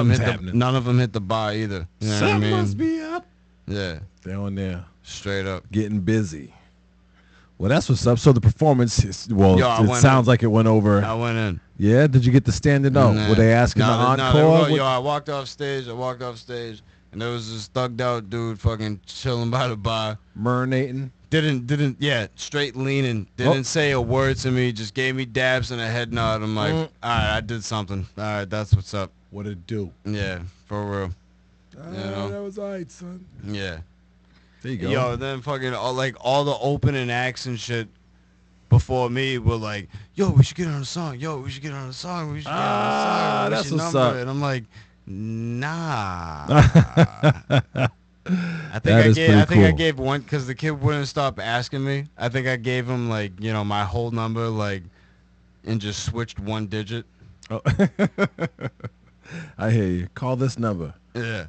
them hit the bar either. You know what I mean? Must be up. Yeah. They're on there. Straight up. Getting busy. Well, that's what's up. So the performance, it sounds like it went over. I went in. Yeah? Did you get the standing up? Nah. Were they asking the encore? I walked off stage, and there was this thugged out dude fucking chilling by the bar. Marinating? Straight leaning. Didn't say a word to me, just gave me dabs and a head nod. I'm like, all right, I did something. All right, that's what's up. What'd it do? Yeah, for real. That was all right, son. Yeah. There you go. Yo, then fucking all the opening acts and shit before me were like, yo, we should get on a song. Yo, we should get on a song. We should get on a song. That's what's up. And I'm like, nah. I think I gave one because the kid wouldn't stop asking me. I think I gave him my whole number and just switched one digit. Oh. I hear you. Call this number. Yeah.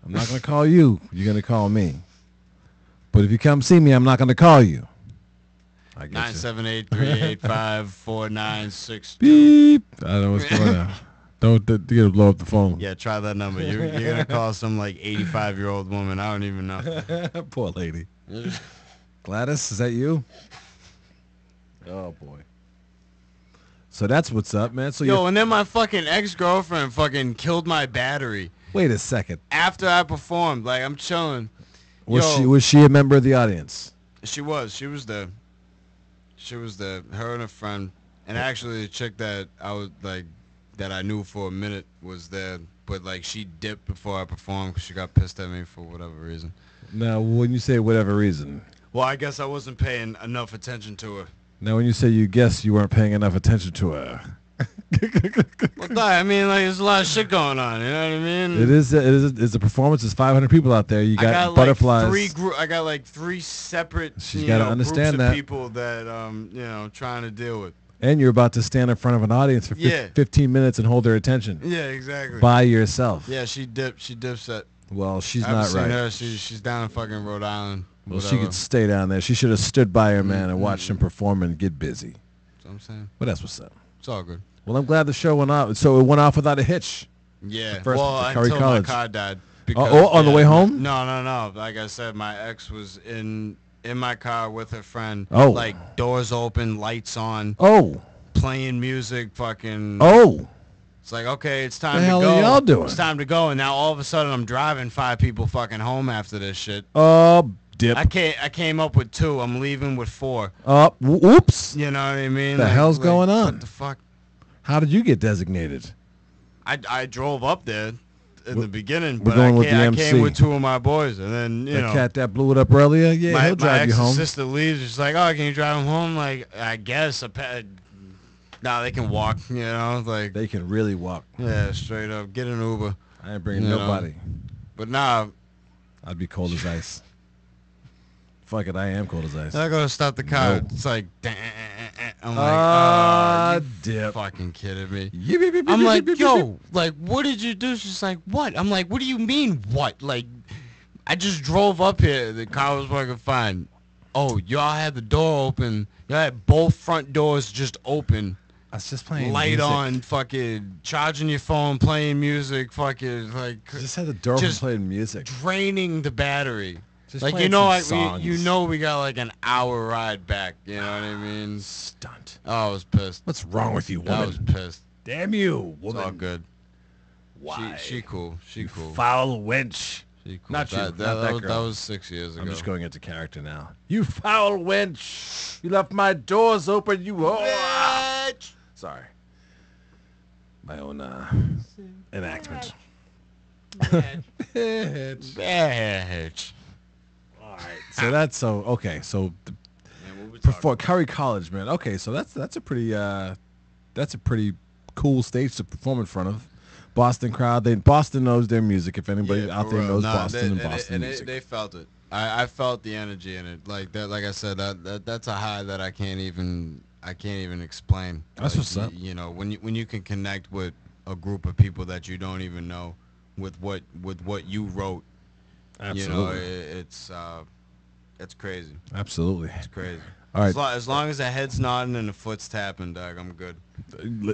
I'm not gonna call you. You're gonna call me. But if you come see me, I'm not gonna call you. 978-385-4962. Beep. I don't know what's going on. Don't blow up the phone. Yeah, try that number. You're gonna call some 85-year-old woman. I don't even know. Poor lady. Gladys, is that you? Oh boy. So that's what's up, man. So and then my fucking ex-girlfriend fucking killed my battery. Wait a second. After I performed, I'm chilling. Was she a member of the audience? She was. She was there. Her and a friend, and actually the chick that that I knew for a minute was there, but she dipped before I performed because she got pissed at me for whatever reason. Now, when you say whatever reason, well, I guess I wasn't paying enough attention to her. Now, when you say you guessed, you weren't paying enough attention to her. What the? I mean, like, there's a lot of shit going on. You know what I mean? It's a performance. There's 500 people out there. You got butterflies. I got like three separate. She's got to understand groups that. of people that trying to deal with. And you're about to stand in front of an audience for 15 minutes and hold their attention. Yeah, exactly. By yourself. Yeah, she dips at. Well, she's I not haven't right. seen her. She's down in fucking Rhode Island. Well, whatever. she could stay down there. She should have stood by her man and watched him perform and get busy. That's what I'm saying. But that's what's up. It's all good. Well, I'm glad the show went off. So it went off without a hitch. Yeah. First, until College. my car died. On the way home? No. Like I said, my ex was in my car with her friend. Oh. Like doors open, lights on. Oh. Playing music, fucking. Oh. It's like, okay, it's time The to hell go. are y'all doing? It's time to go, and now all of a sudden I'm driving 5 people fucking home after this shit. Dip. I came up with 2. I'm leaving with 4. Whoops. You know what I mean? The hell's going on? What the fuck? How did you get designated? I drove up there in the beginning, we're but going with I the came MC. with 2 of my boys, and then The cat that blew it up earlier? Yeah, he'll drive you my home. sister leaves. She's like, "Oh, can you drive him home?" Like, I guess. Nah, they can walk. You know, like They can really walk. yeah, straight up. Get an Uber. I ain't bringing You know. nobody. But nah, I'd be cold as ice. Fuck it, I am cold as ice. I go to stop the car. Nope. It's like, I'm like, you dip. fucking kidding me. I'm I'm like, yo, like, what did you do? She's like, what? I'm like, what do you mean, what? Like, I just drove up here. The car was working fine. Oh, y'all had the door open. Y'all had both front doors just open. I was just playing Light music. on, fucking charging your phone, playing music, fucking like Just had the door open just playing music. draining the battery. Just Like playing some songs. we got like an hour ride back. You know what I mean? Stunt. Oh, I was pissed. What's wrong with you, I woman? was pissed. Damn you, It's woman. all good. Why? She cool. She cool. Foul wench. She cool. Not you, That, not that was, girl. that was 6 years ago. I'm just going into character now. You foul wench. You left my doors open, you whore. Sorry. My own enactment. Bitch. All right. So that's okay. So Man, what we before Curry College, man. Okay, so that's a pretty cool stage to perform in front of. Boston crowd. Boston knows their music. If anybody out there knows Boston and Boston music. They felt it. I felt the energy in it. Like that. Like I said, that's a high that I can't even explain. That's like, what's up. You know, when you can connect with a group of people that you don't even know with what you wrote. Absolutely. You know, it's crazy. Absolutely. It's crazy. All right. As long as the head's nodding and the foot's tapping, dog, I'm good.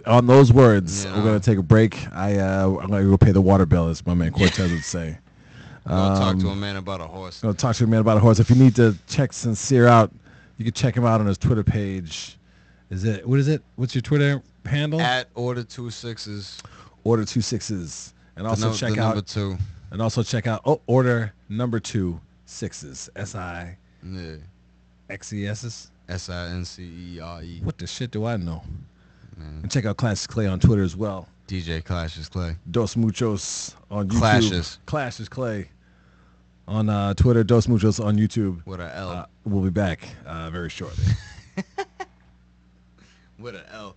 On those words, Yeah. we're gonna take a break. I'm gonna go pay the water bill, as my man Cortez would say. Go talk to a man about a horse. Go talk to a man about a horse. If you need to check Sincere out, you can check him out on his Twitter page. What is it? What's your Twitter handle? At Order 26s. Order 26s, and also check the out number 2. and also check out Order number 2 6s SIXES. Yeah. SINCERE. What the shit do I know? Man. And check out Classic Clay on Twitter as well. DJ Clashes Clay. Dos Muchos on YouTube. Clashes. Clay on Twitter. Dos Muchos on YouTube. With a L. We'll be back very shortly. With a L.